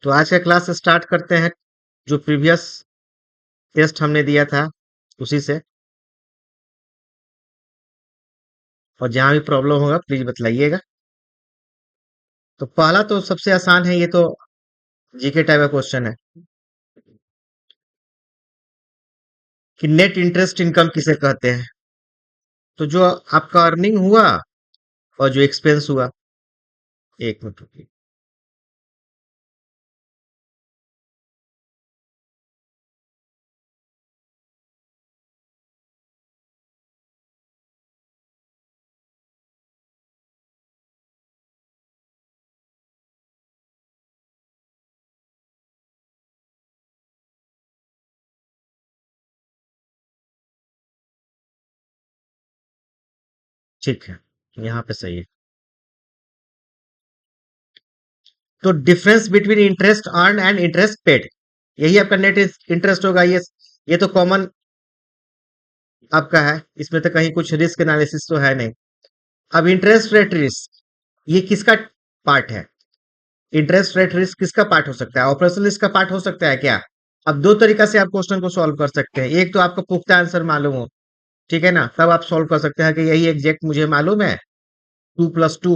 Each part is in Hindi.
तो आज का क्लास स्टार्ट करते हैं। जो प्रीवियस टेस्ट हमने दिया था उसी से। और जहां भी प्रॉब्लम होगा प्लीज बतलाइएगा। तो पहला तो सबसे आसान है, ये तो जीके टाइप का क्वेश्चन है कि नेट इंटरेस्ट इनकम किसे कहते हैं। तो जो आपका अर्निंग हुआ और जो एक्सपेंस हुआ। एक मिनट रुकिए। ठीक है, यहाँ पे सही है। तो difference between interest earn and interest paid, यही आपका नेट इंटरेस्ट होगा। ये तो कॉमन आपका है, इसमें तो कहीं कुछ रिस्क एनालिसिस तो है नहीं। अब इंटरेस्ट रेट रिस्क, ये किसका पार्ट है? इंटरेस्ट रेट रिस्क किसका पार्ट हो सकता है? ऑपरेशनल रिस्क का पार्ट हो सकता है क्या? अब दो तरीका से आप क्वेश्चन को सॉल्व कर सकते हैं। एक तो आपको पुख्ता आंसर मालूम हो, ठीक है ना, तब आप सॉल्व कर सकते हैं कि यही एग्जैक्ट मुझे मालूम है, 2+2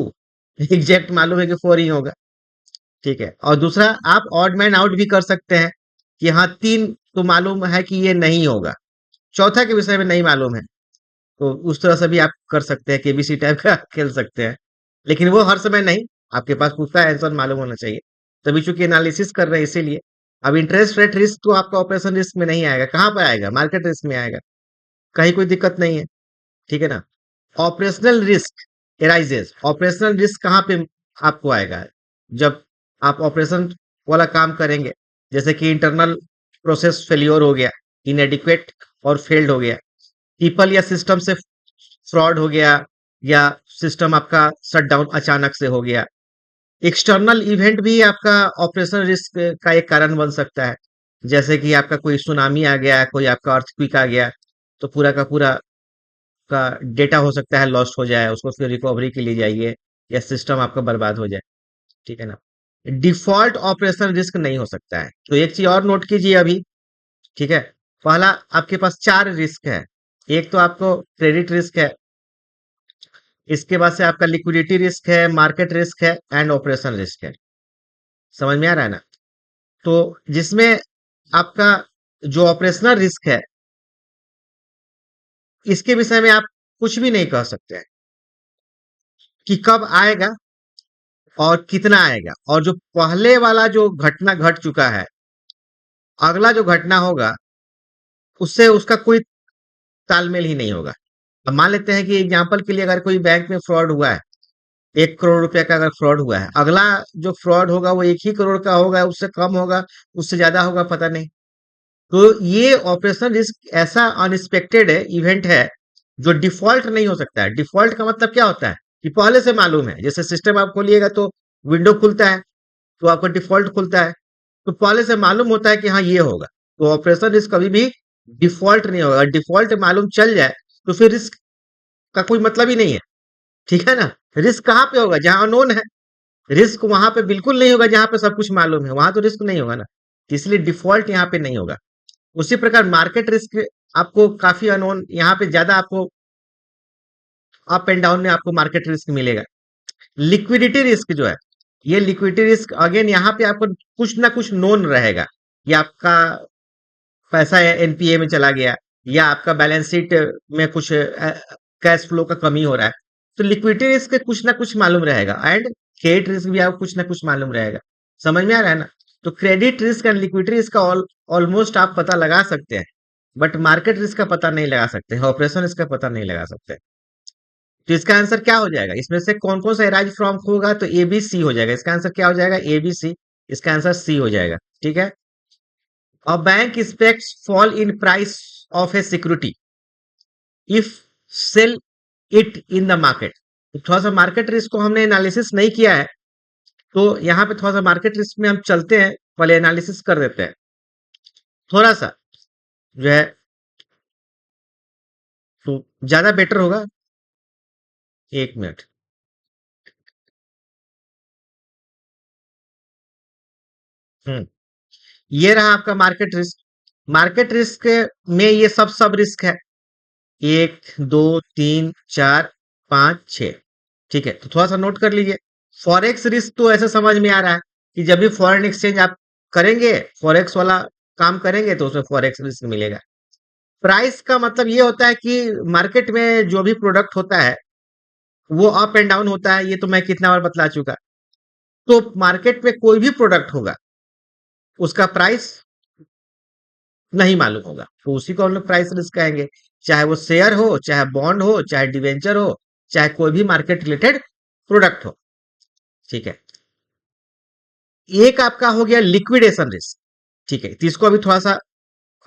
एग्जैक्ट मालूम है कि 4 ही होगा। ठीक है। और दूसरा, आप ऑड मैन आउट भी कर सकते हैं कि हाँ 3 तो मालूम है कि ये नहीं होगा, चौथा के विषय में नहीं मालूम है। तो उस तरह से भी आप कर सकते हैं, केबीसी टाइप का खेल सकते हैं। लेकिन वो हर समय नहीं, आपके पास पूरा आंसर मालूम होना चाहिए। तभी चूंकि एनालिसिस कर रहे हैं इसीलिए। अब इंटरेस्ट रेट रिस्क तो आपका ऑपरेशन रिस्क में नहीं आएगा, कहाँ पर आएगा? मार्केट रिस्क में आएगा। कहीं कोई दिक्कत नहीं है, ठीक है ना। Operational risk arises, operational risk कहाँ पे आपको आएगा? जब आप ऑपरेशन वाला काम करेंगे, जैसे कि इंटरनल प्रोसेस फेलियर हो गया, इनएडिक्वेट और फेल्ड हो गया, पीपल या सिस्टम से फ्रॉड हो गया, या सिस्टम आपका शट डाउन अचानक से हो गया। एक्सटर्नल इवेंट भी आपका ऑपरेशन रिस्क का एक कारण बन सकता है। जैसे कि आपका कोई सुनामी आ गया, कोई आपका अर्थक्वेक आ गया, तो पूरा का पूरा का डेटा हो सकता है लॉस्ट हो जाए, उसको फिर रिकवरी के लिए जाइए, या सिस्टम आपका बर्बाद हो जाए, ठीक है ना। डिफॉल्ट ऑपरेशन रिस्क नहीं हो सकता है। तो एक चीज और नोट कीजिए अभी, ठीक है। पहला, आपके पास 4 रिस्क है। एक तो आपको क्रेडिट रिस्क है, इसके बाद से आपका लिक्विडिटी रिस्क है, मार्केट रिस्क है, एंड ऑपरेशन रिस्क है। समझ में आ रहा है ना? तो जिसमें आपका जो ऑपरेशनल रिस्क है, इसके विषय में आप कुछ भी नहीं कह सकते हैं कि कब आएगा और कितना आएगा। और जो पहले वाला जो घटना घट चुका है, अगला जो घटना होगा उससे उसका कोई तालमेल ही नहीं होगा। अब मान लेते हैं कि एग्जांपल के लिए अगर कोई बैंक में फ्रॉड हुआ है, 1 करोड़ रुपए का अगर फ्रॉड हुआ है, अगला जो फ्रॉड होगा वो 1 ही करोड़ का होगा, उससे कम होगा, उससे ज्यादा होगा, पता नहीं। तो ये ऑपरेशन रिस्क ऐसा अनएक्सपेक्टेड है, इवेंट है, जो डिफॉल्ट नहीं हो सकता है। डिफॉल्ट का मतलब क्या होता है कि पहले से मालूम है। जैसे सिस्टम आप खोलिएगा तो विंडो खुलता है, तो आपका डिफॉल्ट खुलता है, तो पहले से मालूम होता है कि हाँ ये होगा। तो ऑपरेशन रिस्क कभी भी डिफॉल्ट नहीं होगा। डिफॉल्ट मालूम चल जाए तो फिर रिस्क का कोई मतलब ही नहीं है, ठीक है ना। रिस्क कहाँ पे होगा? जहां अननोन है। रिस्क वहां पे बिल्कुल नहीं होगा जहां पे सब कुछ मालूम है, वहां तो रिस्क नहीं होगा ना। इसलिए डिफॉल्ट यहाँ पे नहीं होगा। उसी प्रकार मार्केट रिस्क आपको काफी अननोन, यहाँ पे ज्यादा आपको अप एंड डाउन में आपको मार्केट रिस्क मिलेगा। लिक्विडिटी रिस्क जो है, ये लिक्विडिटी रिस्क अगेन यहाँ पे आपको कुछ ना कुछ नोन रहेगा। ये आपका पैसा एनपीए में चला गया, या आपका बैलेंस शीट में कुछ कैश फ्लो का कमी हो रहा है, तो लिक्विडिटी रिस्क कुछ ना कुछ मालूम रहेगा। एंड क्रेडिट रिस्क भी आपको कुछ ना कुछ मालूम रहेगा। समझ में आ रहा है ना? तो credit risk and liquidity risk का ऑलमोस्ट आप पता लगा सकते हैं, बट मार्केट रिस्क का पता नहीं लगा सकते, ऑपरेशन रिस्क का पता नहीं लगा सकते। तो इसका आंसर क्या हो जाएगा? इसमें से कौन कौन सा एराइज फ्रॉम होगा? तो ए बी सी हो जाएगा। इसका आंसर क्या हो जाएगा? A B C. इसका आंसर सी हो जाएगा, ठीक है। A bank expects fall in price of a security if sell it in the market। तो थोड़ा सा मार्केट रिस्क को हमने एनालिसिस नहीं किया है, तो यहाँ पे थोड़ा सा मार्केट रिस्क में हम चलते हैं, पहले एनालिसिस कर देते हैं थोड़ा सा, जो है तो ज्यादा बेटर होगा। एक मिनट। हम्म ये रहा आपका मार्केट रिस्क। मार्केट रिस्क में ये सब रिस्क है, 1 2 3 4 5 6। ठीक है, तो थोड़ा सा नोट कर लीजिए। फॉरेक्स रिस्क तो ऐसे समझ में आ रहा है कि जब भी फॉरेन एक्सचेंज आप करेंगे, फॉरेक्स वाला काम करेंगे, तो उसमें फॉरेक्स रिस्क मिलेगा। प्राइस का मतलब ये होता है कि मार्केट में जो भी प्रोडक्ट होता है वो अप एंड डाउन होता है, ये तो मैं कितना बार बतला चुका। तो मार्केट में कोई भी प्रोडक्ट होगा, उसका प्राइस नहीं मालूम होगा, तो उसी को हम लोग प्राइस रिस्क कहेंगे। चाहे वो शेयर हो, चाहे बॉन्ड हो, चाहे डिवेंचर हो, चाहे कोई भी मार्केट रिलेटेड प्रोडक्ट हो। ठीक है, एक आपका हो गया लिक्विडेशन रिस्क। ठीक है, तो इसको अभी थोड़ा सा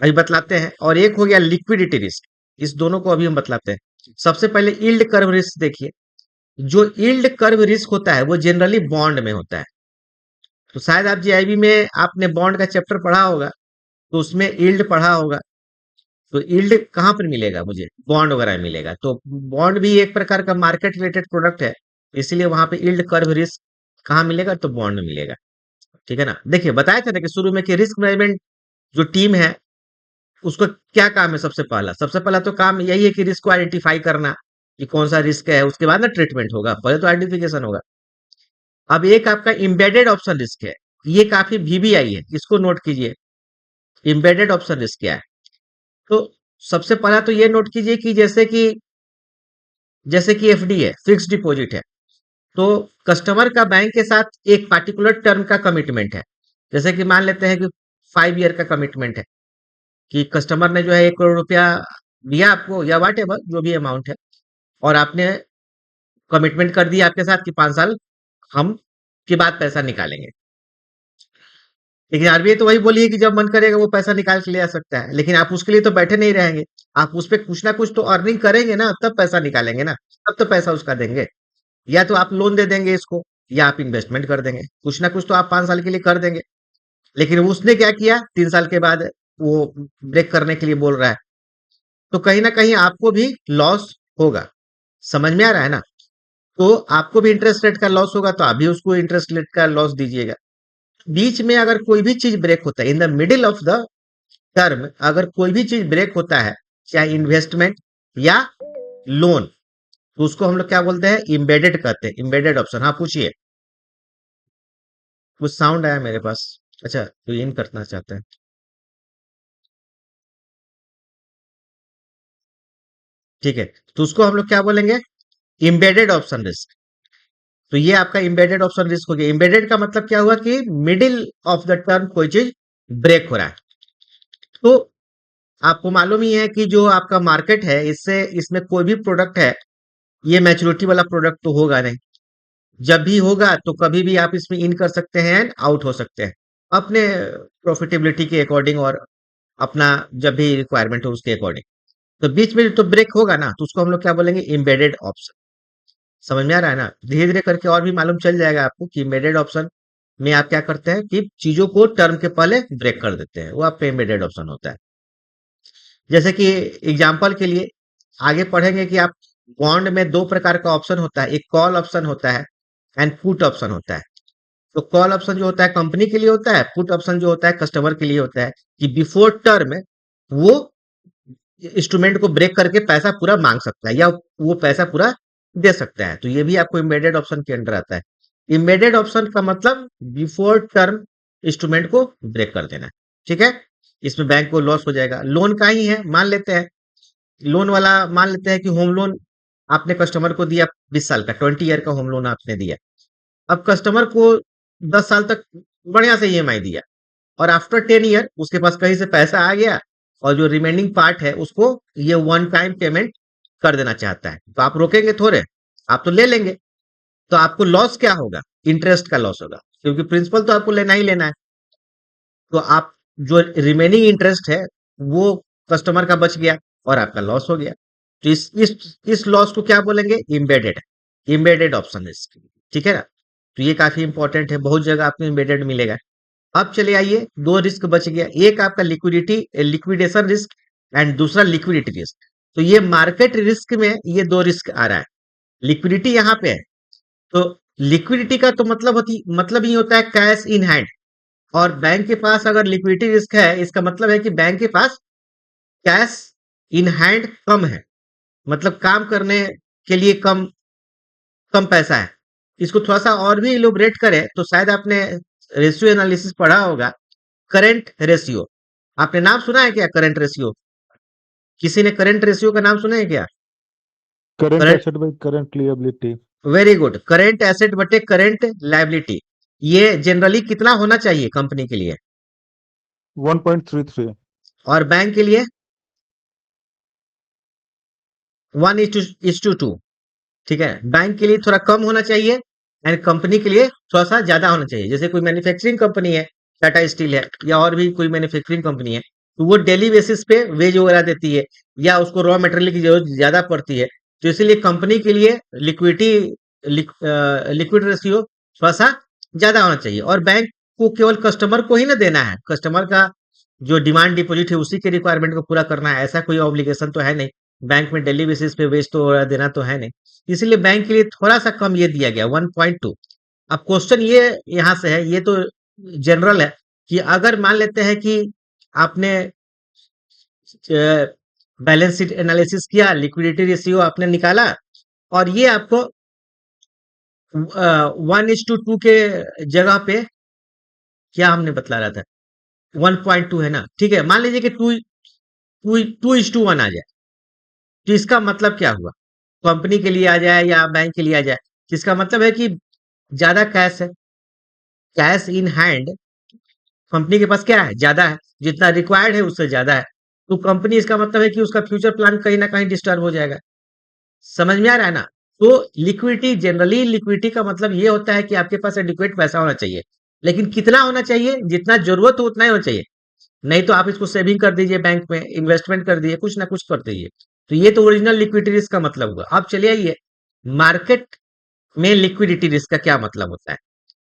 अभी बतलाते हैं। और एक हो गया लिक्विडिटी रिस्क, इस दोनों को अभी हम बतलाते हैं। सबसे पहले यील्ड कर्व रिस्क देखिए। जो यील्ड कर्व रिस्क होता है वो जनरली बॉन्ड में होता है। तो शायद आप जीआईबी में आपने बॉन्ड का चैप्टर पढ़ा होगा, तो उसमें यील्ड पढ़ा होगा। तो यील्ड कहाँ पर मिलेगा? मुझे बॉन्ड वगैरह में मिलेगा। तो बॉन्ड भी एक प्रकार का मार्केट रिलेटेड प्रोडक्ट है, इसीलिए वहां पे यील्ड कर्व रिस्क कहाँ मिलेगा? तो बॉन्ड में मिलेगा। ठीक है ना। देखिए बताया था ना कि शुरू में कि रिस्क मैनेजमेंट जो टीम है उसका क्या काम है? सबसे पहला तो काम यही है कि रिस्क को आइडेंटिफाई करना, कि कौन सा रिस्क है। उसके बाद ना ट्रीटमेंट होगा, पहले तो आइडेंटिफिकेशन होगा। अब एक आपका इम्बेडेड ऑप्शन रिस्क है, ये काफी वीबीआई है, इसको नोट कीजिए। इम्बेडेड ऑप्शन रिस्क क्या है? तो सबसे पहला तो ये नोट कीजिए कि जैसे कि एफडी है, फिक्स डिपॉजिट है। तो कस्टमर का बैंक के साथ एक पार्टिकुलर टर्म का कमिटमेंट है। जैसे कि मान लेते हैं कि 5 ईयर का कमिटमेंट है, कि कस्टमर ने जो है 1 करोड़ रुपया दिया आपको, या वाट एवर जो भी अमाउंट है, और आपने कमिटमेंट कर दिया आपके साथ कि 5 साल हम के बाद पैसा निकालेंगे। लेकिन आरबीआई तो वही बोली है कि जब मन करेगा वो पैसा निकाल के ले आ सकता है, लेकिन आप उसके लिए तो बैठे नहीं रहेंगे। आप उस पर कुछ ना कुछ तो अर्निंग करेंगे ना, तब पैसा निकालेंगे ना, तब तो पैसा उसका देंगे। या तो आप लोन दे देंगे इसको, या आप इन्वेस्टमेंट कर देंगे, कुछ ना कुछ तो आप 5 साल के लिए कर देंगे। लेकिन उसने क्या किया, 3 साल के बाद वो ब्रेक करने के लिए बोल रहा है, तो कहीं ना कहीं आपको भी लॉस होगा। समझ में आ रहा है ना। तो आपको भी इंटरेस्ट रेट का लॉस होगा, तो आप भी उसको इंटरेस्ट रेट का लॉस दीजिएगा। बीच में अगर कोई भी चीज ब्रेक होता है, in the middle of the term अगर कोई भी चीज ब्रेक होता है, चाहे इन्वेस्टमेंट या लोन, तो उसको हम लोग क्या बोलते हैं? इम्बेडेड कहते हैं, इम्बेडेड ऑप्शन। हाँ पूछिए। कुछ साउंड आया मेरे पास। अच्छा, तो इन करना चाहते हैं। ठीक है, तो उसको हम लोग क्या बोलेंगे? Embedded option risk. तो ये आपका इम्बेडेड ऑप्शन रिस्क हो गया। इम्बेडेड का मतलब क्या हुआ? कि मिडिल ऑफ द टर्म कोई चीज ब्रेक हो रहा है। तो आपको मालूम ही है कि जो आपका मार्केट है, इससे इसमें कोई भी प्रोडक्ट है, ये मैच्योरिटी वाला प्रोडक्ट तो होगा नहीं। जब भी होगा तो कभी भी आप इसमें इन कर सकते हैं एंड आउट हो सकते हैं, अपने प्रॉफिटेबिलिटी के अकॉर्डिंग, और अपना जब भी रिक्वायरमेंट हो उसके अकॉर्डिंग। तो बीच में तो ब्रेक होगा ना, तो उसको हम लोग क्या बोलेंगे? Embedded option. समझ में आ रहा है ना। धीरे धीरे करके और भी मालूम चल जाएगा आपको कि इम्बेडेड ऑप्शन में आप क्या करते हैं, कि चीजों को टर्म के पहले ब्रेक कर देते हैं, वो आपका इम्बेडेड ऑप्शन होता है। जैसे कि एग्जाम्पल के लिए आगे पढ़ेंगे कि आप बॉन्ड में दो प्रकार का ऑप्शन होता है, एक कॉल ऑप्शन होता है एंड पुट ऑप्शन होता है। तो कॉल ऑप्शन जो होता है कंपनी के लिए होता है, पुट ऑप्शन जो होता है कस्टमर के लिए होता है, कि बिफोर टर्म वो इंस्ट्रूमेंट को ब्रेक करके पैसा पूरा मांग सकता है, या वो पैसा पूरा दे सकता है। तो ये भी आपको इम्बेडेड ऑप्शन के अंडर आता है। इम्बेडेड ऑप्शन का मतलब बिफोर टर्म इंस्ट्रूमेंट को ब्रेक कर देना। ठीक है, इसमें बैंक को लॉस हो जाएगा। लोन का ही है, मान लेते हैं लोन वाला, मान लेते हैं कि होम लोन आपने कस्टमर को दिया, 20 साल का, 20 ईयर का होम लोन आपने दिया। अब कस्टमर को 10 साल तक बढ़िया से ईएमआई दिया, और आफ्टर 10 ईयर उसके पास कहीं से पैसा आ गया, और जो रिमेनिंग पार्ट है उसको ये वन टाइम पेमेंट कर देना चाहता है। तो आप रोकेंगे थोड़े, आप तो ले लेंगे। तो आपको लॉस क्या होगा? इंटरेस्ट का लॉस होगा, क्योंकि प्रिंसिपल तो आपको लेना ही लेना है। तो आप जो रिमेनिंग इंटरेस्ट है वो कस्टमर का बच गया, और आपका लॉस हो गया। तो इस लॉस को क्या बोलेंगे? इम्बेडेड। Embedded option risk. ठीक है ना। तो ये काफी इंपॉर्टेंट है, बहुत जगह आपको इम्बेडेड मिलेगा। अब चले आइए, दो रिस्क बच गया, एक आपका लिक्विडेशन रिस्क एंड दूसरा लिक्विडिटी रिस्क। तो ये मार्केट रिस्क में ये दो रिस्क आ रहा है। लिक्विडिटी यहाँ पे है। तो लिक्विडिटी का तो मतलब ही होता है कैश इन हैंड। और बैंक के पास अगर लिक्विडिटी रिस्क है, इसका मतलब है कि बैंक के पास कैश इन हैंड कम है, मतलब काम करने के लिए कम कम पैसा है। इसको थोड़ा सा और भी इलोबरेट करें तो शायद आपने रेशियो एनालिसिस पढ़ा होगा, करंट रेशियो। आपने नाम सुना है क्या, करंट रेशियो? किसी ने करंट रेशियो का नाम सुना है क्या? Current current, asset by current liability. Very good. Current asset बटे करंट लायबिलिटी, ये जनरली कितना होना चाहिए कंपनी के लिए? 1.33। और बैंक के लिए 1:2। ठीक है, बैंक के लिए थोड़ा कम होना चाहिए एंड कंपनी के लिए थोड़ा सा ज्यादा होना चाहिए। जैसे कोई मैन्युफैक्चरिंग कंपनी है, टाटा स्टील है या और भी कोई मैन्युफैक्चरिंग कंपनी है, तो वो डेली बेसिस पे वेज वगैरह देती है या उसको रॉ मटेरियल की जरूरत ज्यादा पड़ती है, तो इसीलिए कंपनी के लिए लिक्विडिटी लिक्विड रेशियो थोड़ा सा ज्यादा होना चाहिए। और बैंक को केवल कस्टमर को ही ना देना है, कस्टमर का जो डिमांड डिपॉजिट है उसी के रिक्वायरमेंट को पूरा करना है, ऐसा कोई ऑब्लिगेशन तो है नहीं। बैंक में डेली बेसिस पे वेज तो देना तो है नहीं, इसलिए बैंक के लिए थोड़ा सा कम ये दिया गया 1.2। अब क्वेश्चन ये यहाँ से है, ये तो जनरल है, कि अगर मान लेते हैं कि आपने बैलेंस शीट एनालिसिस किया, लिक्विडिटी रेशियो आपने निकाला, और ये आपको 1:2 के जगह पे क्या हमने बतला रहा था, 1.2 है ना, ठीक है, मान लीजिए कि 2:1 आ जाए, तो इसका मतलब क्या हुआ? कंपनी के लिए आ जाए या बैंक के लिए आ जाए, इसका मतलब है कि ज्यादा कैश है, कैश इन हैंड कंपनी के पास क्या है, ज्यादा है, जितना रिक्वायर्ड है उससे ज्यादा है। तो कंपनी, इसका मतलब है कि उसका फ्यूचर प्लान कहीं ना कहीं डिस्टर्ब हो जाएगा। समझ में आ रहा है ना? तो लिक्विडिटी, जनरली लिक्विडिटी का मतलब ये होता है कि आपके पास एडिक्वेट पैसा होना चाहिए, लेकिन कितना होना चाहिए? जितना जरूरत हो उतना ही होना चाहिए। नहीं तो आप इसको सेविंग कर दीजिए, बैंक में इन्वेस्टमेंट कर दीजिए, कुछ ना कुछ कर दीजिए। तो ये तो ओरिजिनल लिक्विडिटी रिस्क का मतलब हुआ। अब चलिए आइए, मार्केट में लिक्विडिटी रिस्क का क्या मतलब होता है।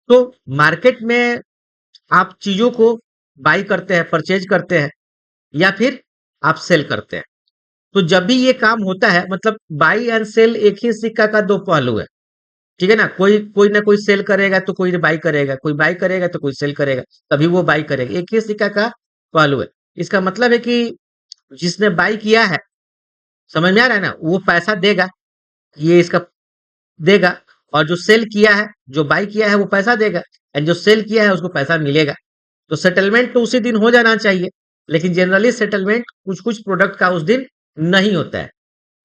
तो मार्केट में आप चीजों को बाई करते हैं, परचेज करते हैं, या फिर आप सेल करते हैं। तो जब भी ये काम होता है, मतलब बाई एंड सेल एक ही सिक्का का दो पहलू है। ठीक है ना, कोई कोई ना कोई सेल करेगा तो कोई बाई करेगा, कोई बाई करेगा तो कोई सेल करेगा, तभी वो बाई करेगा। एक ही सिक्का का पहलू है। इसका मतलब है कि जिसने बाई किया है, समझ में आ रहा है ना, वो पैसा देगा, ये इसका देगा। और जो सेल किया है, जो बाई किया है वो पैसा देगा, एंड जो सेल किया है उसको पैसा मिलेगा। तो सेटलमेंट तो उसी दिन हो जाना चाहिए, लेकिन जनरली सेटलमेंट कुछ कुछ प्रोडक्ट का उस दिन नहीं होता है।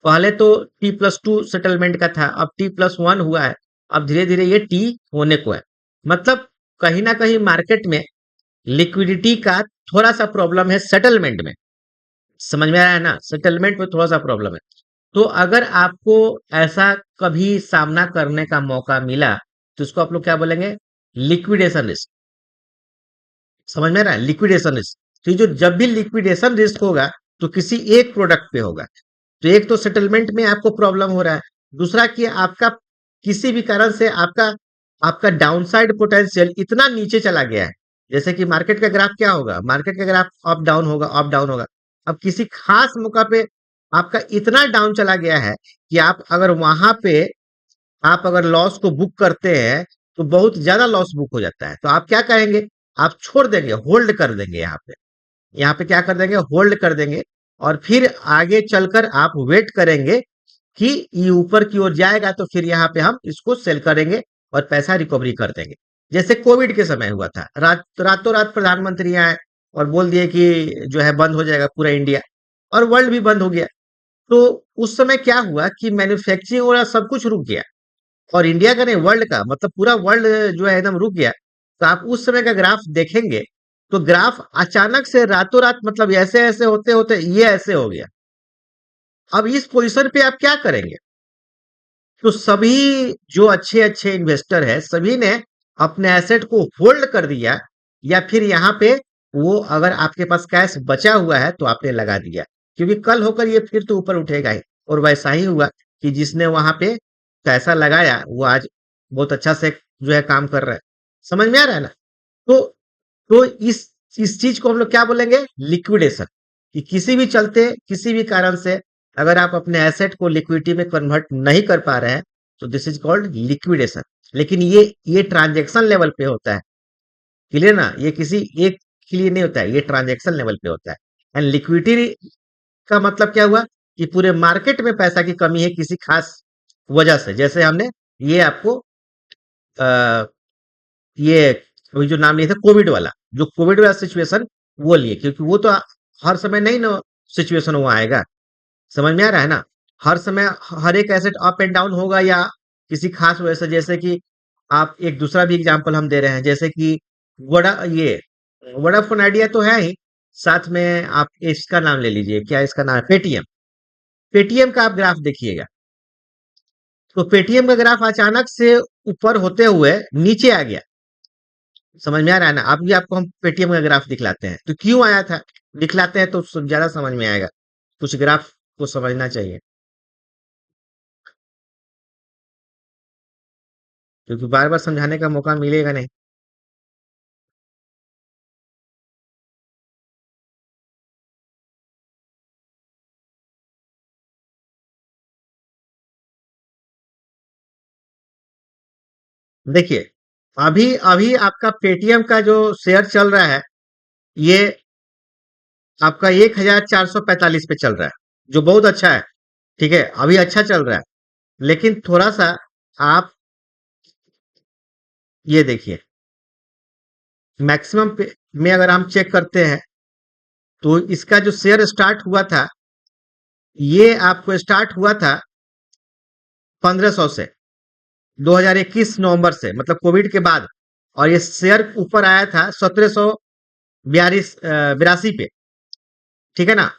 पहले तो T+2 सेटलमेंट का था, अब T+1 हुआ है, अब धीरे धीरे ये टी होने को है। मतलब कहीं ना कहीं मार्केट में लिक्विडिटी का थोड़ा सा प्रॉब्लम है सेटलमेंट में। समझ में आया है ना, सेटलमेंट में थोड़ा सा प्रॉब्लम है। तो अगर आपको ऐसा कभी सामना करने का मौका मिला, तो उसको आप लोग क्या बोलेंगे? Liquidation risk. समझ में आ रहा है, लिक्विडेशन रिस्क। तो ये जो जब भी लिक्विडेशन रिस्क होगा, तो किसी एक प्रोडक्ट पे होगा। तो एक तो सेटलमेंट में आपको प्रॉब्लम हो रहा है, दूसरा कि आपका किसी भी कारण से आपका आपका डाउनसाइड पोटेंशियल इतना नीचे चला गया है। जैसे कि मार्केट का ग्राफ क्या होगा, मार्केट का ग्राफ अप डाउन होगा, अप डाउन होगा। अब किसी खास मौका पे आपका इतना डाउन चला गया है कि आप अगर वहां पे आप अगर लॉस को बुक करते हैं, तो बहुत ज्यादा लॉस बुक हो जाता है। तो आप क्या करेंगे? आप छोड़ देंगे, होल्ड कर देंगे यहाँ पे। यहाँ पे क्या कर देंगे? होल्ड कर देंगे। और फिर आगे चलकर आप वेट करेंगे कि ये ऊपर की ओर जाएगा, तो फिर यहाँ पे हम इसको सेल करेंगे और पैसा रिकवरी कर देंगे। जैसे कोविड के समय हुआ था, रातों रात प्रधानमंत्री आए और बोल दिए कि जो है बंद हो जाएगा पूरा इंडिया, और वर्ल्ड भी बंद हो गया। तो उस समय क्या हुआ कि मैन्युफैक्चरिंग और सब कुछ रुक गया, और इंडिया का नहीं, वर्ल्ड का, मतलब पूरा वर्ल्ड जो है एकदम रुक गया। तो आप उस समय का ग्राफ देखेंगे, तो ग्राफ अचानक से रातों रात, मतलब ऐसे ऐसे होते होते ये ऐसे हो गया। अब इस पोजीशन पे आप क्या करेंगे? तो सभी जो अच्छे अच्छे इन्वेस्टर है, सभी ने अपने एसेट को होल्ड कर दिया, या फिर यहाँ पे वो, अगर आपके पास कैश बचा हुआ है तो आपने लगा दिया, क्योंकि कल होकर ये फिर तो ऊपर उठेगा ही। और वैसा ही हुआ कि जिसने वहां पे पैसा लगाया वो आज बहुत अच्छा से जो है काम कर रहा है। समझ में आ रहा है ना? तो तो इस चीज को हम लोग क्या बोलेंगे? लिक्विडेशन। कि किसी भी चलते, किसी भी कारण से अगर आप अपने एसेट को लिक्विडिटी में कन्वर्ट नहीं कर पा रहे हैं, तो दिस इज कॉल्ड लिक्विडेशन। लेकिन ये ट्रांजैक्शन लेवल पे होता है। क्लियर ना, ये किसी एक के लिए नहीं होता है, ये ट्रांजैक्शन लेवल पे होता है। एंड लिक्विडिटी का मतलब क्या हुआ कि पूरे मार्केट में पैसा की कमी है किसी खास वजह से। जैसे हमने ये आपको आ, ये वही जो नाम लिया था कोविड वाला, जो कोविड वाला सिचुएशन वो लिए, क्योंकि वो तो हर समय नहीं ना सिचुएशन वो आएगा। समझ में आ रहा है ना, हर समय हर एक एसेट अप एंड डाउन होगा या किसी खास वजह से। जैसे कि आप एक दूसरा भी एग्जांपल हम दे रहे हैं, जैसे कि वोडा ये वोडाफोन आइडिया तो है ही, साथ में आप इसका नाम ले लीजिए, क्या इसका नाम है, पेटीएम। पेटीएम का आप ग्राफ देखिएगा, तो पेटीएम का ग्राफ अचानक से ऊपर होते हुए नीचे आ गया। समझ में आ रहा है ना, अब भी आपको हम पेटीएम का ग्राफ दिखलाते हैं, तो क्यों आया था दिखलाते हैं तो ज्यादा समझ में आएगा। कुछ ग्राफ को समझना चाहिए, क्योंकि बार बार समझाने का मौका मिलेगा नहीं। देखिए, अभी अभी आपका पेटीएम का जो शेयर चल रहा है, ये आपका 1445 पे चल रहा है, जो बहुत अच्छा है। ठीक है, अभी अच्छा चल रहा है, लेकिन थोड़ा सा आप ये देखिए, मैक्सिमम पे में अगर हम चेक करते हैं, तो इसका जो शेयर स्टार्ट हुआ था, ये आपको स्टार्ट हुआ था 1500 से, 2021 नवंबर से, मतलब कोविड के बाद। और ये शेयर ऊपर आया था 1742 82 पे। ठीक है ना,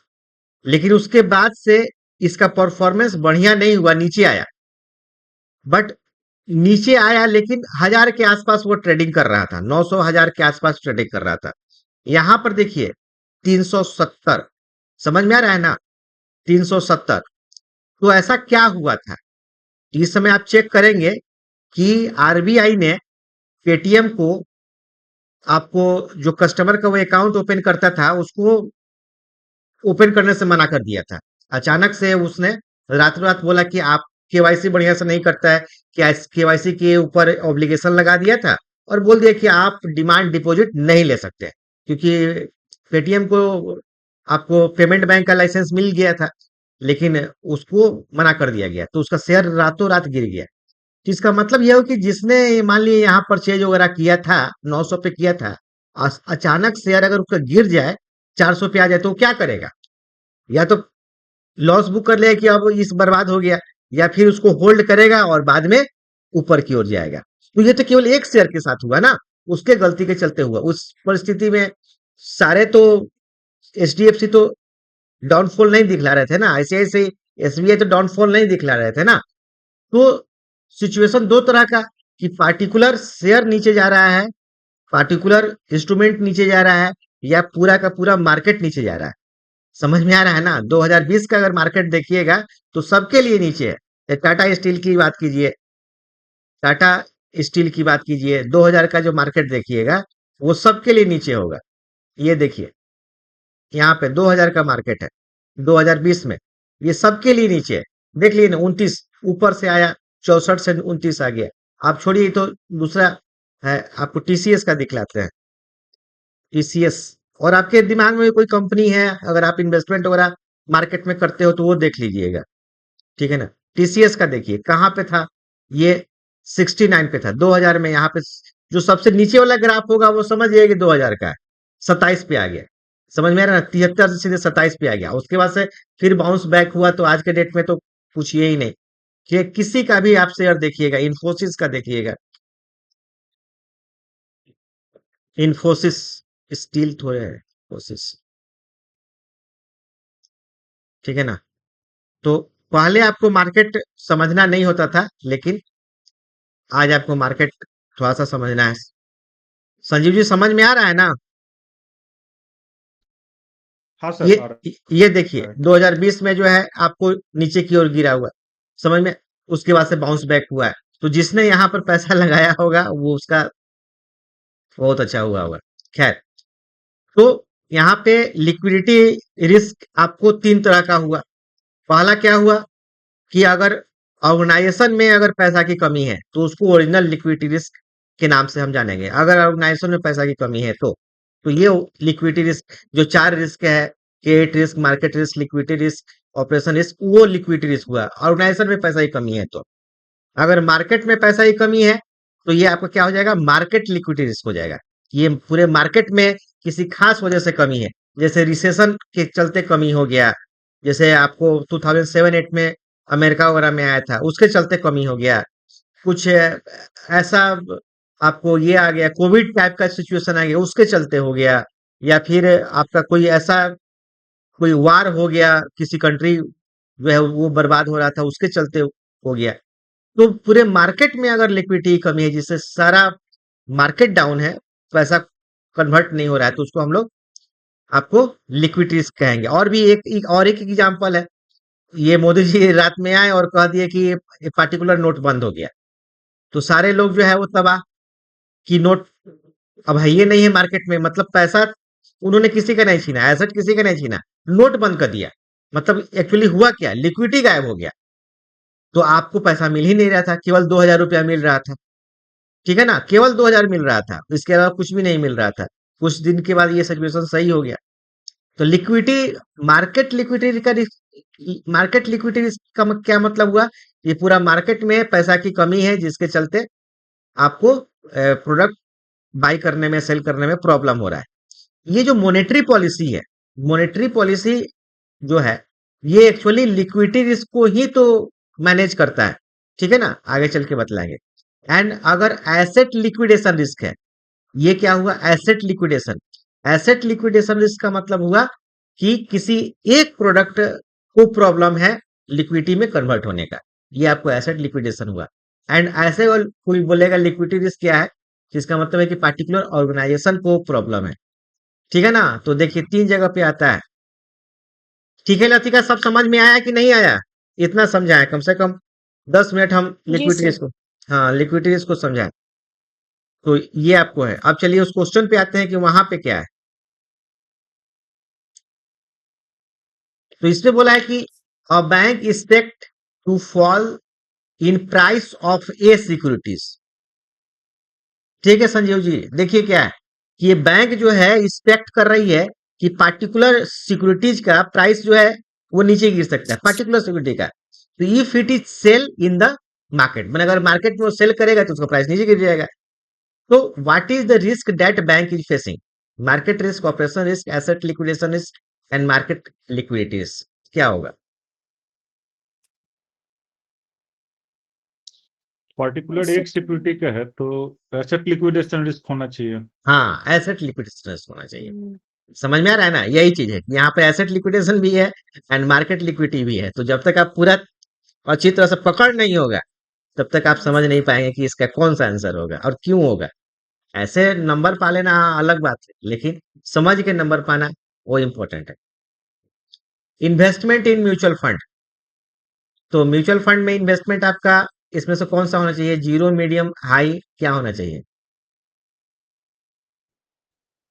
लेकिन उसके बाद से इसका परफॉर्मेंस बढ़िया नहीं हुआ, नीचे आया। बट नीचे आया, लेकिन 1000 के आसपास वो ट्रेडिंग कर रहा था, 900 1000 के आसपास ट्रेडिंग कर रहा था। यहां पर देखिए 370, समझ में आ रहा है ना, 370। तो ऐसा क्या हुआ था, इस समय आप चेक करेंगे कि आरबीआई ने पेटीएम को, आपको जो कस्टमर का वो अकाउंट ओपन करता था उसको ओपन करने से मना कर दिया था। अचानक से उसने रातों रात बोला कि आप केवाईसी बढ़िया से नहीं करता है, क्या केवाईसी के ऊपर ऑब्लिगेशन लगा दिया था, और बोल दिया कि आप डिमांड डिपॉजिट नहीं ले सकते, क्योंकि पेटीएम को आपको पेमेंट बैंक का लाइसेंस मिल गया था, लेकिन उसको मना कर दिया गया, तो उसका शेयर रातों रात गिर गया। तो इसका मतलब यह हो कि जिसने मान लीजिए यहाँ परचेज वगैरह किया था, 900 पे किया था, अचानक शेयर अगर उसका गिर जाए, 400 पे आ जाए, तो वो क्या करेगा? या तो लॉस बुक कर लेगा कि अब इस बर्बाद हो गया, या फिर उसको होल्ड करेगा और बाद में ऊपर की ओर जाएगा। तो ये तो केवल एक शेयर के साथ हुआ ना, उसके गलती के चलते हुआ। उस परिस्थिति में सारे तो एचडीएफसी तो डाउनफॉल नहीं दिखला रहे थे ना, ऐसे एसबीआई तो डाउनफॉल नहीं दिखला रहे थे ना। तो सिचुएशन दो तरह का, कि पार्टिकुलर शेयर नीचे जा रहा है, पार्टिकुलर इंस्ट्रूमेंट नीचे जा रहा है, या पूरा का पूरा मार्केट नीचे जा रहा है। समझ में आ रहा है ना, 2020 का अगर मार्केट देखिएगा तो सबके लिए नीचे है। टाटा स्टील की बात कीजिए, टाटा स्टील की बात कीजिए, 2000 का जो मार्केट देखिएगा वो सबके लिए नीचे होगा। ये देखिए, यहाँ पे 2000 का मार्केट है 2020 में, ये सबके लिए नीचे है। देख लीजिए ना, 29 ऊपर से आया, 64 से 29 आ गया। आप छोड़िए, तो दूसरा है, आपको टीसीएस का दिखलाते हैं। टीसीएस, और आपके दिमाग में कोई कंपनी है, अगर आप इन्वेस्टमेंट वगैरह मार्केट में करते हो तो वो देख लीजिएगा। ठीक है ना, टीसीएस का देखिए कहाँ पे था, ये 69 पे था 2000 में। यहाँ पे जो सबसे नीचे वाला ग्राफ होगा वो समझिए कि 2000 का है, 27 पे आ गया। समझ में आ रहा है ना, 73 से सीधे 27 पे आ गया, उसके बाद से फिर बाउंस बैक हुआ। तो आज के डेट में तो पूछिए ही नहीं, कि किसी का भी आप शेयर देखिएगा, इन्फोसिस का देखिएगा, इन्फोसिस, स्टील थोड़े है इन्फोसिस। ठीक है ना, तो पहले आपको मार्केट समझना नहीं होता था, लेकिन आज आपको मार्केट थोड़ा सा समझना है। संजीव जी, समझ में आ रहा है ना? हाँ ये सर, आ ये देखिए रहा है। 2020 में जो है आपको नीचे की ओर गिरा हुआ है, समझ में, उसके बाद से बाउंस बैक हुआ है। तो जिसने यहाँ पर पैसा लगाया होगा वो उसका बहुत अच्छा हुआ होगा। खैर, तो यहाँ पे लिक्विडिटी रिस्क आपको तीन तरह का हुआ। पहला क्या हुआ कि अगर ऑर्गेनाइजेशन में अगर पैसा की कमी है तो उसको ओरिजिनल लिक्विडिटी रिस्क के नाम से हम जानेंगे। अगर ऑर्गेनाइजेशन में पैसा की कमी है तो ये लिक्विडिटी रिस्क, जो 4 रिस्क है, credit risk, market risk, liquidity risk, operation risk, वो लिक्विडिटी रिस्क हुआ। ऑर्गेनाइजेशन में पैसा की कमी है तो अगर मार्केट में पैसा की कमी है तो ये आपका क्या हो जाएगा, मार्केट लिक्विडिटी रिस्क हो जाएगा। ये पूरे मार्केट में किसी खास वजह से कमी है, जैसे रिसेशन के चलते कमी हो गया, जैसे आपको 2007-8 में अमेरिका वगैरह में आया था, उसके चलते कमी हो गया। कुछ ऐसा आपको ये आ गया, कोविड टाइप का सिचुएशन आ गया, उसके चलते हो गया, या फिर आपका कोई ऐसा कोई वार हो गया, किसी कंट्री जो है वो बर्बाद हो रहा था, उसके चलते हो गया। तो पूरे मार्केट में अगर लिक्विडिटी की कमी है, जिससे सारा मार्केट डाउन है, पैसा कन्वर्ट नहीं हो रहा है, तो उसको हम लोग आपको लिक्विडिटी रिस्क कहेंगे। और भी एक एग्जांपल है, ये मोदी जी रात में आए और कह दिए कि ये पार्टिकुलर नोट बंद हो गया, तो सारे लोग जो है वो तबाह कि नोट अब है ये नहीं है मार्केट में, मतलब पैसा उन्होंने किसी का नहीं छीना, एसेट किसी का नहीं छीना, नोट बंद कर दिया। मतलब एक्चुअली हुआ क्या, लिक्विडिटी गायब हो गया, तो आपको पैसा मिल ही नहीं रहा था, केवल 2,000 रुपया मिल रहा था। ठीक है ना, केवल 2,000 मिल रहा था, इसके अलावा कुछ भी नहीं मिल रहा था। कुछ दिन के बाद ये सिचुएशन सही हो गया। तो लिक्विडिटी, मार्केट लिक्विडिटी रिस्क का क्या मतलब हुआ, ये पूरा मार्केट में पैसा की कमी है, जिसके चलते आपको प्रोडक्ट बाई करने में, सेल करने में प्रॉब्लम हो रहा है। ये जो मॉनेटरी पॉलिसी है, मॉनेटरी पॉलिसी जो है, ये एक्चुअली लिक्विडिटी रिस्क को ही तो मैनेज करता है। ठीक है ना, आगे चल के बतलाएंगे। एंड अगर एसेट लिक्विडेशन रिस्क है, ये क्या हुआ, asset liquidation. Asset liquidation risk का मतलब हुआ कि किसी एक प्रोडक्ट को प्रॉब्लम है लिक्विडिटी में कन्वर्ट होने का, ये आपको एसेट लिक्विडेशन हुआ। एंड ऐसे कोई बोलेगा लिक्विडिटी रिस्क क्या है, जिसका मतलब है कि पार्टिकुलर ऑर्गेनाइजेशन को प्रॉब्लम है। ठीक है ना, तो देखिए 3 जगह पे आता है। ठीक है लतिका, सब समझ में आया कि नहीं आया, इतना समझाया कम से कम 10 मिनट हम जी लिक्विडिटी सर। रिस्क को, हाँ लिक्विडिटी रिस्क को समझाए। तो ये आपको है। अब चलिए उस क्वेश्चन पे आते हैं कि वहां पे क्या है। तो इसमें बोला है कि a bank expect to fall in price of a securities. ठीक है संजीव जी, देखिए क्या है कि ये बैंक जो है एक्सपेक्ट कर रही है कि पार्टिकुलर सिक्योरिटीज का प्राइस जो है वो नीचे गिर सकता है, पार्टिकुलर सिक्योरिटी का। तो if it is sell in the market, मैंने अगर मार्केट में वो सेल करेगा तो उसका प्राइस नीचे गिर जाएगा। तो what is the risk that bank is facing, market risk, operation risk, asset liquidation risk and market liquidity risk, क्या होगा। पर्टिकुलर एक सिक्योरिटी का है तो एसेट लिक्विडेशन रिस्क होना चाहिए। हाँ, एसेट लिक्विडेशन रिस्क होना चाहिए। हम्म, समझ में आ रहा है ना, यही चीज है, यहाँ पे एसेट लिक्विडेशन भी है एंड मार्केट लिक्विडिटी भी है। तो जब तक आप पूरा अच्छी तरह से पकड़ नहीं होगा, तब तक आप समझ नहीं पाएंगे कि इसका कौन सा आंसर होगा और क्यों होगा। ऐसे नंबर पा लेना अलग बात है, लेकिन समझ के नंबर पाना वो इम्पोर्टेंट है। इन्वेस्टमेंट इन म्यूचुअल फंड, तो म्यूचुअल फंड में इन्वेस्टमेंट आपका इसमें से कौन सा होना चाहिए, जीरो, मीडियम, हाई, क्या होना चाहिए।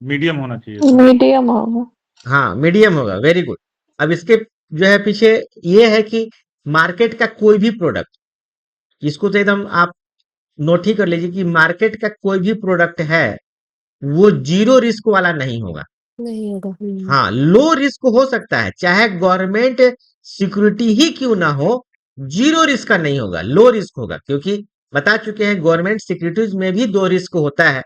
मीडियम होना चाहिए सर। मीडियम होगा। हाँ मीडियम होगा, वेरी गुड। अब इसके जो है पीछे ये है कि मार्केट का कोई भी प्रोडक्ट, इसको तो एकदम आप नोट ही कर लीजिए कि मार्केट का कोई भी प्रोडक्ट है वो जीरो रिस्क वाला नहीं होगा। नहीं होगा। हाँ, लो रिस्क हो सकता है, चाहे गवर्नमेंट सिक्योरिटी ही क्यों ना हो, जीरो रिस्क का नहीं होगा, लो रिस्क होगा। क्योंकि बता चुके हैं गवर्नमेंट सिक्योरिटीज में भी 2 रिस्क होता है,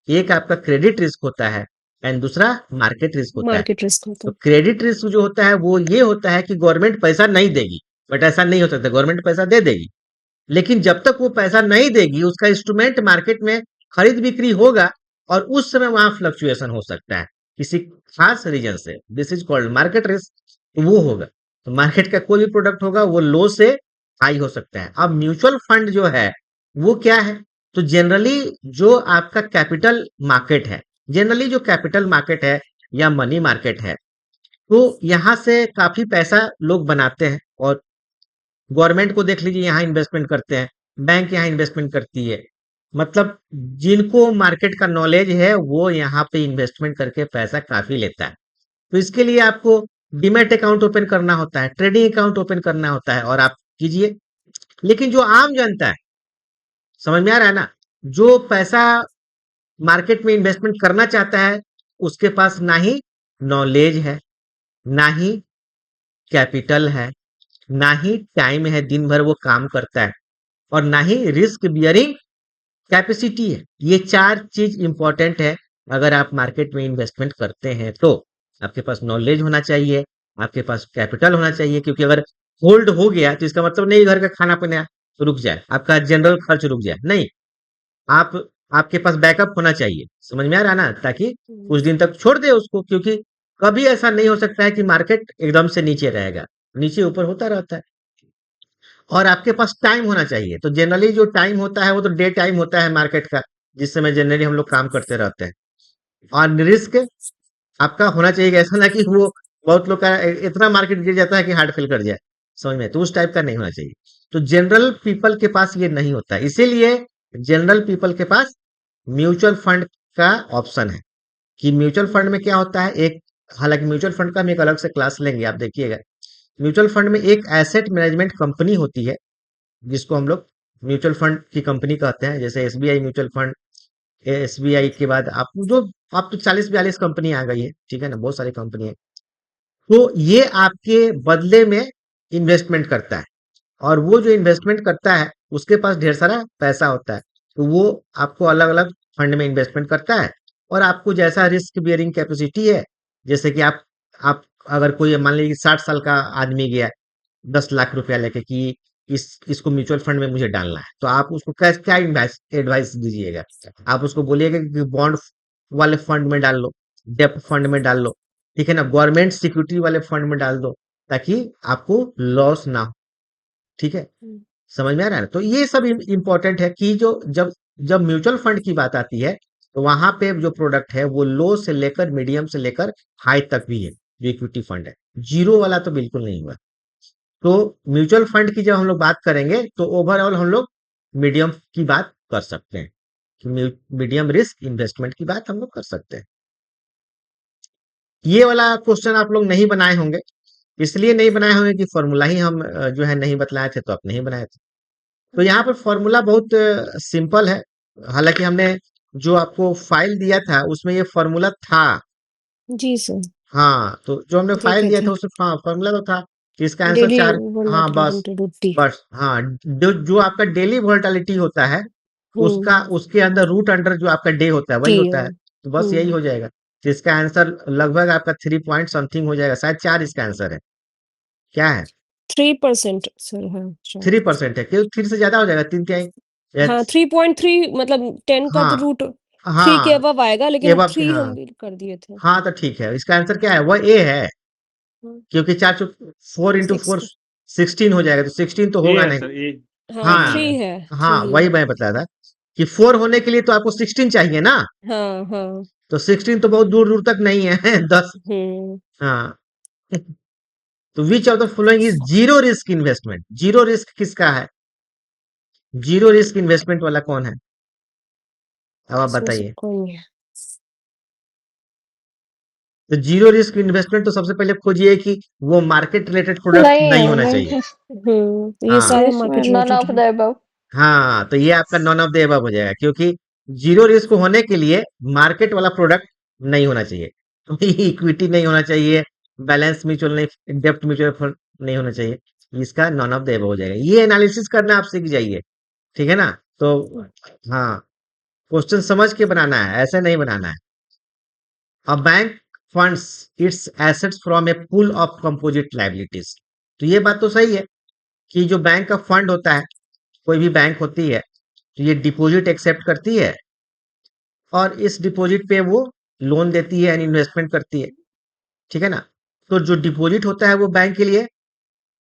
एक आपका क्रेडिट रिस्क होता है एंड दूसरा मार्केट रिस्क होता है। मार्केट रिस्क होता तो है। क्रेडिट रिस्क जो होता है वो ये होता है कि गवर्नमेंट पैसा नहीं देगी, बट ऐसा नहीं हो सकता, गवर्नमेंट पैसा दे देगी, लेकिन जब तक वो पैसा नहीं देगी उसका इंस्ट्रूमेंट मार्केट में खरीद बिक्री होगा, और उस समय वहां फ्लक्चुएशन हो सकता है किसी खास रीजन से, this is called market risk, वो होगा। तो मार्केट का कोई भी प्रोडक्ट होगा वो लो से हाई हो सकता है। अब म्यूचुअल फंड जो है वो क्या है, तो जनरली जो आपका कैपिटल मार्केट है, जनरली जो कैपिटल मार्केट है या मनी मार्केट है, तो यहाँ से काफी पैसा लोग बनाते हैं, और गवर्नमेंट को देख लीजिए यहाँ इन्वेस्टमेंट करते हैं, बैंक यहाँ इन्वेस्टमेंट करती है। मतलब जिनको मार्केट का नॉलेज है वो यहाँ पे इन्वेस्टमेंट करके पैसा काफी लेता है। तो इसके लिए आपको डीमैट अकाउंट ओपन करना होता है, ट्रेडिंग अकाउंट ओपन करना होता है, और आप कीजिए। लेकिन जो आम जनता है, समझ में आ रहा है ना, जो पैसा मार्केट में इन्वेस्टमेंट करना चाहता है, उसके पास ना ही नॉलेज है, ना ही कैपिटल है, ना ही टाइम है, दिन भर वो काम करता है, और ना ही रिस्क बियरिंग कैपेसिटी है। ये 4 चीज इंपॉर्टेंट है अगर आप मार्केट में इन्वेस्टमेंट करते हैं तो। आपके पास नॉलेज होना चाहिए, आपके पास कैपिटल होना चाहिए, क्योंकि अगर होल्ड हो गया तो इसका मतलब नहीं घर का खाना पीना रुक जाए, आपका जनरल खर्च रुक जाए, नहीं। आप आपके पास बैकअप होना चाहिए, समझ में आ रहा है ना, ताकि कुछ दिन तक छोड़ दे उसको, क्योंकि कभी ऐसा नहीं हो सकता है कि मार्केट एकदम से नीचे रहेगा, नीचे ऊपर होता रहता है। और आपके पास टाइम होना चाहिए, तो जनरली जो टाइम होता है वो तो डे टाइम होता है मार्केट का, जिस समय जनरली हम लोग काम करते रहते हैं। और रिस्क आपका होना चाहिए कि ऐसा ना कि वो बहुत लोग का इतना मार्केट गिर जाता है कि हार्ट फेल कर जाए, समझ में, तो उस टाइप का नहीं होना चाहिए। तो जनरल पीपल के पास ये नहीं होता है, इसीलिए जनरल पीपल के पास म्यूचुअल फंड का ऑप्शन है। कि म्यूचुअल फंड में क्या होता है, एक, हालांकि म्यूचुअल फंड का हम एक अलग से क्लास लेंगे, आप देखिएगा। म्यूचुअल फंड में एक एसेट मैनेजमेंट कंपनी होती है, जिसको हम लोग म्यूचुअल फंड की कंपनी कहते हैं, जैसे एसबीआई म्यूचुअल फंड। एसबीआई के बाद आप जो, आप तो 40-42 कंपनी आ गई है, ठीक है ना, बहुत सारी कंपनी है। तो ये आपके बदले में इन्वेस्टमेंट करता है, और वो जो इन्वेस्टमेंट करता है उसके पास ढेर सारा पैसा होता है, तो वो आपको अलग अलग फंड में इन्वेस्टमेंट करता है। और आपको जैसा रिस्क बियरिंग कैपेसिटी है, जैसे कि आप अगर कोई मान लीजिए 60 साल का आदमी गया 10 लाख रुपया लेके कि इसको म्यूचुअल फंड में मुझे डालना है, तो आप उसको क्या क्या एडवाइस दीजिएगा? आप उसको बोलिएगा कि बॉन्ड वाले फंड में डाल लो, डेप्ट फंड में डाल लो, ठीक है ना, गवर्नमेंट सिक्योरिटी वाले फंड में डाल दो, ताकि आपको लॉस ना हो, ठीक है। समझ में आ रहा है ना? तो ये सब इम्पोर्टेंट है कि जो जब जब म्यूचुअल फंड की बात आती है, तो वहां पे जो प्रोडक्ट है वो लो से लेकर मीडियम से लेकर हाई तक भी है, जो इक्विटी फंड है। जीरो वाला तो बिल्कुल नहीं हुआ। तो म्यूचुअल फंड की जब हम लोग बात करेंगे तो ओवरऑल हम लोग मीडियम की बात कर सकते हैं, कि मीडियम रिस्क इन्वेस्टमेंट की बात हम लोग कर सकते हैं। ये वाला क्वेश्चन आप लोग नहीं बनाए होंगे, इसलिए नहीं बनाए होंगे कि फॉर्मूला ही हम जो है नहीं बतलाए थे, तो आप नहीं बनाए थे। तो यहाँ पर फॉर्मूला बहुत सिंपल है। हालांकि हमने जो आपको फाइल दिया था उसमें ये फॉर्मूला था। जी सर। हाँ, तो जो हमने फाइल देखा दिया था था। उसमें फॉर्मूला तो था कि इसका आंसर डेली 4। हाँ बस, वोलेटिलिटी। बस हाँ, जो जो आपका डेली वोलेटिलिटी होता है, उसका हम्म। उसके अंदर रूट अंडर जो आपका डे होता है वही टी। होता है, तो बस यही हो जाएगा। तो इसका आंसर लगभग आपका 3 पॉइंट समथिंग हो जाएगा, शायद 4 इसका आंसर है। क्या है? 3% सर, हाँ शायद। 3% है, क्यों 3 से ज्यादा हो जाएगा, 3 तिहाई हाँ 3.3, मतलब 10 का तो हाँ रूट 3 के हाँ, अबव आएगा, ये लेकिन बात 3 हाँ हम भी कर दिए थे। हाँ, तो ठीक है, इसका आंसर क्या है, वह ए है, क्योंकि 4 इंटू 4 6। 16 हो जाएगा, तो 16 तो ए होगा है नहीं। सर, ए। हाँ ए ही 3 हाँ है। है, हाँ, 3 वही है। मैं बताया था कि 4 होने के लिए तो आपको 16 चाहिए ना, हाँ हाँ। तो 16 तो बहुत दूर दूर तक नहीं है 10। हम्म। हाँ। तो विच of the following is zero risk investment? Zero risk किसका है? जीरो रिस्क इन्वेस्टमेंट वाला कौन है? अब आप इसमें से बताइए। कोई नहीं है। तो जीरो रिस्क इन्वेस्टमेंट तो सबसे पहले खोजिए कि वो मार्केट रिलेटेड प्रोडक्ट नहीं नहीं है, होना नहीं चाहिए। है ये हाँ सारे इसमें, मार्केट नन रिलेटेड ऑफ है। The above. हाँ, तो ये आपका नॉन ऑफ द एबव हो जाएगा, क्योंकि जीरो रिस्क होने के लिए मार्केट वाला प्रोडक्ट नहीं होना चाहिए, इक्विटी नहीं होना चाहिए, बैलेंस म्यूचुअल नहीं, डेप्ट म्यूचुअल फंड नहीं होना चाहिए। इसका नॉन ऑफ द एबव हो जाएगा। ये एनालिसिस करना आप सीख जाइए, ठीक है ना। तो हाँ, क्वेश्चन समझ के बनाना है, ऐसे नहीं बनाना है। A bank funds its assets from A pool of composite liabilities. तो ये बात तो सही है कि जो बैंक का फंड होता है, कोई भी बैंक होती है, तो ये डिपॉजिट एक्सेप्ट करती है, और इस डिपॉजिट पे वो लोन देती है, इन्वेस्टमेंट करती है, ठीक है ना। तो जो डिपॉजिट होता है वो बैंक के लिए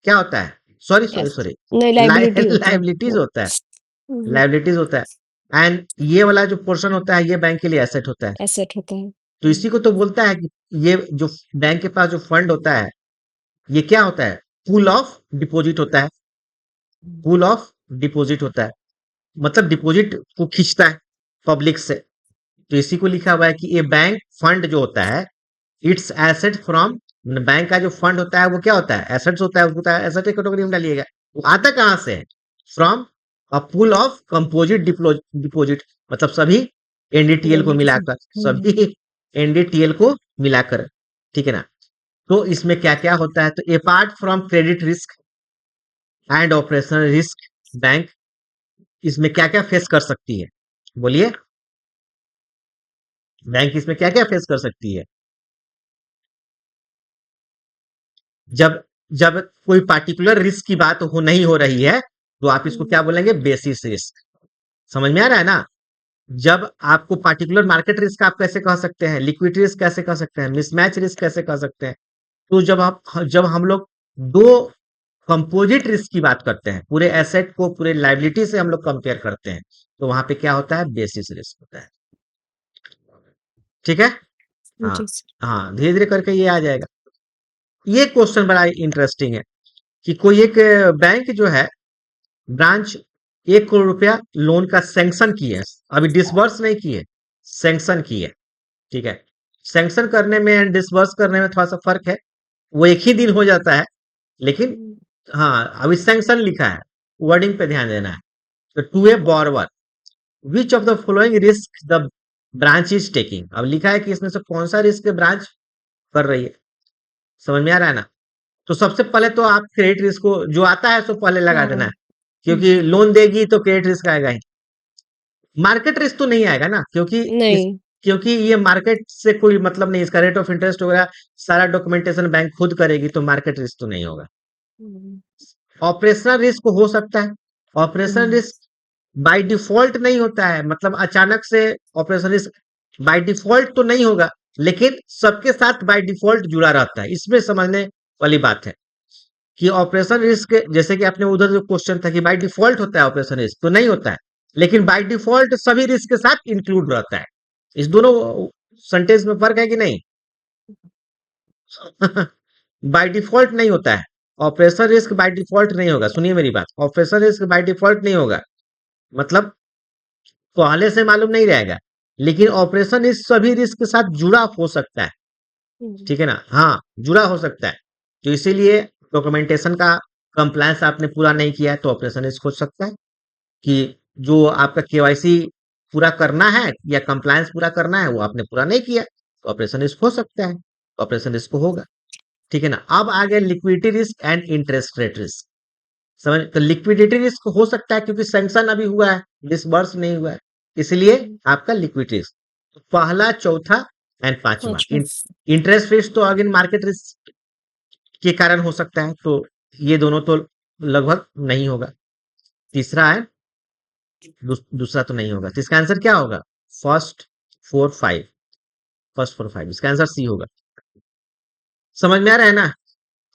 क्या होता है? सॉरी सॉरी सॉरी, नहीं, लाइबिलिटी होता है लाइबिलिटीज वो। होता है, लाइबिलिटीज होता है। एंड ये वाला जो पोर्शन होता है ये बैंक के लिए एसेट होता है। एसेट होता है। तो इसी को तो बोलता है कि ये जो बैंक के पास जो फंड होता है, ये क्या होता है? पूल ऑफ डिपॉजिट होता है। पूल ऑफ डिपॉजिट होता है, मतलब डिपॉजिट को खींचता है पब्लिक से। तो इसी को लिखा हुआ है कि ये बैंक फंड जो होता है, इट्स एसेट फ्रॉम, बैंक का जो फंड होता है वो क्या होता है? एसेट्स होता है, उसको एसेट कैटेगरी में डालिएगा। वो आता कहाँ से है? From a pool of composite deposit, मतलब सभी एनडीटीएल को एनडीटीसी मिलाकर, सभी एनडीटीएल को मिलाकर, ठीक है ना। तो इसमें क्या क्या होता है, तो apart from credit risk and operational risk, bank इसमें क्या क्या फेस कर सकती है, बोलिए, बैंक इसमें क्या क्या फेस कर सकती है। जब जब कोई पार्टिकुलर रिस्क की बात हो नहीं हो रही है, तो आप इसको क्या बोलेंगे, बेसिस रिस्क। समझ में आ रहा है ना। जब आपको पार्टिकुलर मार्केट रिस्क आप कैसे कह सकते हैं, लिक्विडिटी रिस्क कैसे कह सकते हैं, मिसमैच रिस्क कैसे कह सकते हैं। तो जब हम लोग दो कंपोजिट रिस्क की बात करते हैं, पूरे एसेट को पूरे लाइबिलिटी से हम लोग कंपेयर करते हैं, तो वहां पे क्या होता है, बेसिस रिस्क होता है। ठीक है। हाँ, जी सर। हाँ, धीरे धीरे करके ये आ जाएगा। ये क्वेश्चन बड़ा इंटरेस्टिंग है कि कोई एक बैंक जो है, ब्रांच 1 करोड़ रुपया लोन का सैंक्शन की है, अभी डिसबर्स नहीं की है, सैंक्शन की है। ठीक है। सैंक्शन करने में एंड डिसबर्स करने में थोड़ा सा फर्क है, वो एक ही दिन हो जाता है, लेकिन हाँ, अभी सैंक्शन लिखा है, वर्डिंग पे ध्यान देना है। तो to a borrower, which of the following risk the branch is taking, अब लिखा है कि इसमें से कौन सा रिस्क ब्रांच कर रही है। समझ में आ रहा है ना। तो सबसे पहले तो आप क्रेडिट रिस्क को जो आता है सो पहले लगा देना है, क्योंकि लोन देगी तो क्रेडिट रिस्क आएगा ही, मार्केट रिस्क तो नहीं आएगा ना, नहीं। क्योंकि ये मार्केट से कोई मतलब नहीं, इसका रेट ऑफ इंटरेस्ट वगैरह सारा डॉक्यूमेंटेशन बैंक खुद करेगी, तो मार्केट रिस्क तो नहीं होगा। ऑपरेशनल रिस्क हो सकता है, ऑपरेशनल रिस्क बाय डिफॉल्ट नहीं होता है, मतलब अचानक से ऑपरेशनल रिस्क बाय डिफॉल्ट तो नहीं होगा, लेकिन सबके साथ बाय डिफॉल्ट जुड़ा रहता है, इसमें समझने वाली बात है कि ऑपरेशन रिस्क, जैसे कि आपने उधर जो क्वेश्चन था कि बाय डिफॉल्ट होता है ऑपरेशन रिस्क, तो नहीं होता है, लेकिन बाय डिफॉल्ट सभी रिस्क के साथ इंक्लूड रहता है। इस दोनों सेंटेंस में फर्क है कि नहीं। बाय डिफॉल्ट नहीं होता है, ऑपरेशन रिस्क बाय डिफॉल्ट नहीं होगा, सुनिए मेरी बात, ऑपरेशन रिस्क बाय डिफॉल्ट नहीं होगा, मतलब पहले से मालूम नहीं रहेगा, लेकिन ऑपरेशन रिस्क सभी रिस्क के साथ जुड़ा हो सकता है, ठीक है ना। हाँ, जुड़ा हो सकता है, तो इसीलिए डॉक्यूमेंटेशन का कंप्लायंस आपने पूरा नहीं किया है, तो ऑपरेशन रिस्क हो सकता है कि जो आपका केवाईसी पूरा करना है या कंप्लायंस पूरा करना है वो आपने पूरा नहीं किया, तो ऑपरेशन रिस्क हो सकता है, ऑपरेशन रिस्क होगा। ठीक है ना। अब आ गया liquidity risk and interest rate risk. समझ, तो लिक्विडिटी रिस्क हो सकता है क्योंकि सैंक्शन अभी हुआ है, डिसबर्स नहीं हुआ है, इसलिए आपका लिक्विडिटी रिस्क, तो पहला, चौथा एंड पांचवा। इंटरेस्ट रिस्क तो अगेन मार्केट रिस्क के कारण हो सकता है, तो ये दोनों तो लगभग नहीं होगा। तीसरा है, दूसरा तो नहीं होगा, तो इसका आंसर क्या होगा, फर्स्ट 4 5, फर्स्ट 4 5, इसका आंसर सी होगा। समझ में आ रहा है ना।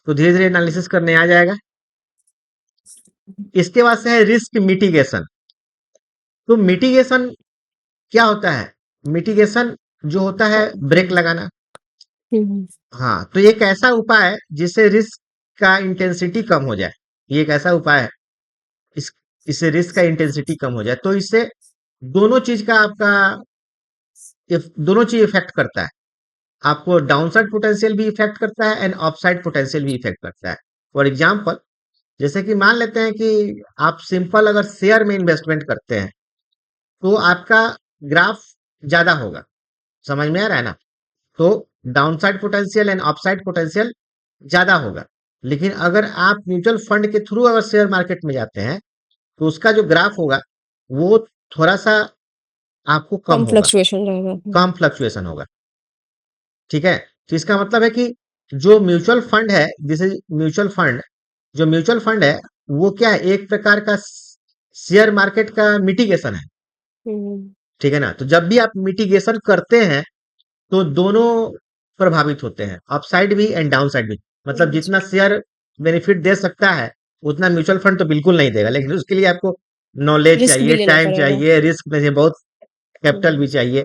तो धीरे धीरे एनालिसिस करने आ जाएगा। इसके बाद से है रिस्क मिटिगेशन। तो मिटिगेशन क्या होता है, मिटिगेशन जो होता है ब्रेक लगाना। हाँ, तो ये एक ऐसा उपाय है जिससे रिस्क का इंटेंसिटी कम हो जाए, ये एक ऐसा उपाय है, इस इससे रिस्क का इंटेंसिटी कम हो जाए, तो इससे दोनों चीज का आपका दोनों चीज इफेक्ट करता है, आपको डाउनसाइड पोटेंशियल भी इफेक्ट करता है एंड अपसाइड पोटेंशियल भी इफेक्ट करता है। फॉर एग्जाम्पल, जैसे कि मान लेते हैं कि आप सिंपल अगर शेयर में इन्वेस्टमेंट करते हैं, तो आपका ग्राफ ज्यादा होगा। समझ में आ रहा है ना। तो downside potential and upside potential ज्यादा होगा, लेकिन अगर आप म्यूचुअल फंड के थ्रू अगर शेयर मार्केट में जाते हैं, तो उसका जो ग्राफ होगा वो थोड़ा सा आपको कम कम होगा, फ्लक्चुएशन रहेगा। कम फ्लक्चुएशन होगा। ठीक है। तो इसका मतलब है कि जो म्यूचुअल फंड है, जैसे जो म्यूचुअल फंड है, वो क्या है, एक प्रकार का शेयर मार्केट का मिटिगेशन है। ठीक है ना। तो जब भी आप मिटिगेशन करते हैं, तो दोनों प्रभावित होते हैं, अपसाइड भी एंड डाउन साइड भी, मतलब जितना शेयर बेनिफिट दे सकता है उतना म्यूचुअल फंड तो बिल्कुल नहीं देगा, लेकिन उसके लिए आपको नॉलेज रिस्क भी चाहिए, लेना टाइम पड़ेगा। चाहिए, रिस्क चाहिए, बहुत कैपिटल भी चाहिए,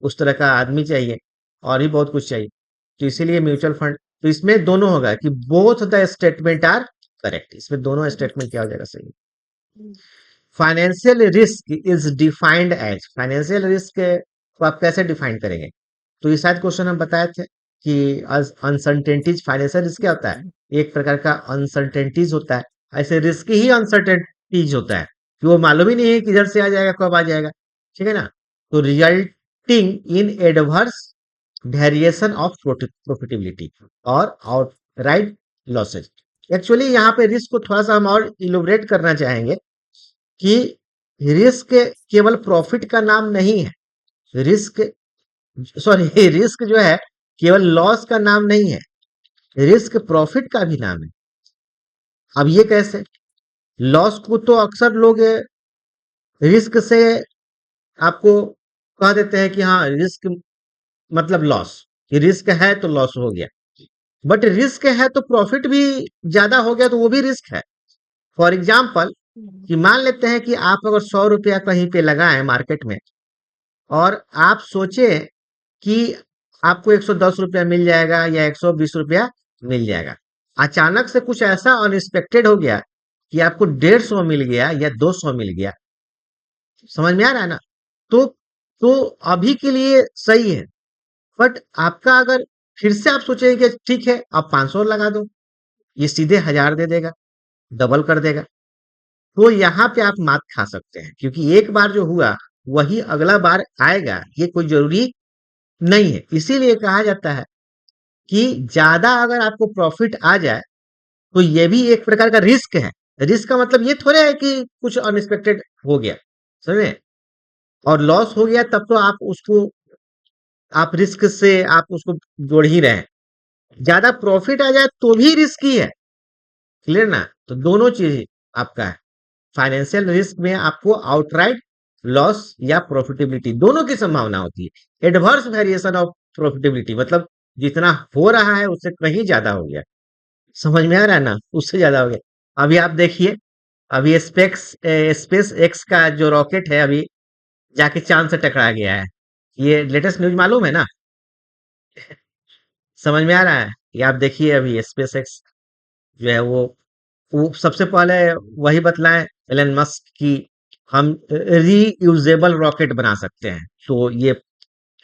उस तरह का आदमी चाहिए, और भी बहुत कुछ चाहिए। तो इसीलिए म्यूचुअल फंड, तो इसमें दोनों होगा कि both the statement are correct, इसमें दोनों स्टेटमेंट क्या हो जाएगा, सही। Financial risk is defined as, financial risk को आप कैसे डिफाइन करेंगे, तो ये शायद क्वेश्चन हम बताए थे कि अनसर्टेनिटीज, फाइनेंशियल रिस्क क्या होता है, एक प्रकार का अनसर्टेनिटीज होता है, ऐसे रिस्क ही अनसर्टेनिटीज होता है। कि वो मालूम ही नहीं है किधर से आ जाएगा, कब आ जाएगा। ठीक है ना? तो resulting in adverse variation of profitability और आउटराइट लॉसेज। एक्चुअली यहाँ पे रिस्क को थोड़ा सा हम और इलोबरेट करना चाहेंगे कि रिस्क केवल प्रॉफिट का नाम नहीं है। रिस्क, सॉरी, रिस्क जो है केवल लॉस का नाम नहीं है, रिस्क प्रॉफिट का भी नाम है। अब ये कैसे? लॉस को तो अक्सर लोग रिस्क से आपको कह देते हैं कि हाँ, रिस्क मतलब लॉस, कि रिस्क है तो लॉस हो गया। बट रिस्क है तो प्रॉफिट भी ज्यादा हो गया तो वो भी रिस्क है। फॉर एग्जाम्पल, कि मान लेते हैं कि आप अगर 100 रुपया कहीं पे लगाएं मार्केट में, और आप सोचे कि आपको 110 रुपया मिल जाएगा या 120 रुपया मिल जाएगा। अचानक से कुछ ऐसा अनएक्सपेक्टेड हो गया कि आपको 150 मिल गया या 200 मिल गया। समझ में आ रहा है ना? तो तो अभी के लिए सही है, बट आपका अगर फिर से आप सोचेंगे कि ठीक है अब 500 लगा दो, ये सीधे 1000 दे देगा, डबल कर देगा। तो यहाँ पे आप मात खा सकते हैं, क्योंकि एक बार जो हुआ वही अगला बार आएगा, ये कोई जरूरी नहीं है। इसीलिए कहा जाता है कि ज्यादा अगर आपको प्रॉफिट आ जाए तो ये भी एक प्रकार का रिस्क है। रिस्क का मतलब ये थोड़ा है कि कुछ अनएक्सपेक्टेड हो गया, समझे? और लॉस हो गया तब तो आप उसको, आप रिस्क से आप उसको जोड़ ही रहे हैं। ज्यादा प्रॉफिट आ जाए तो भी रिस्क ही है। क्लियर ना? तो दोनों चीज आपका है। फाइनेंशियल रिस्क में आपको आउटराइट लॉस या प्रॉफिटेबिलिटी दोनों की संभावना होती है। एडवर्स वेरिएशन ऑफ प्रॉफिटेबिलिटी मतलब जितना हो रहा है उससे कहीं ज्यादा हो गया। समझ में आ रहा है ना? उससे ज्यादा हो गया। अभी आप देखिए, अभी स्पेस एक्स का जो रॉकेट है अभी जाके चांद से टकरा गया है। ये लेटेस्ट न्यूज मालूम है ना? समझ में आ रहा है? ये आप देखिए, अभी स्पेस एक्स जो है वो सबसे पहले वही बतलाए एलन मस्क की हम रीयूजेबल रॉकेट बना सकते हैं। तो ये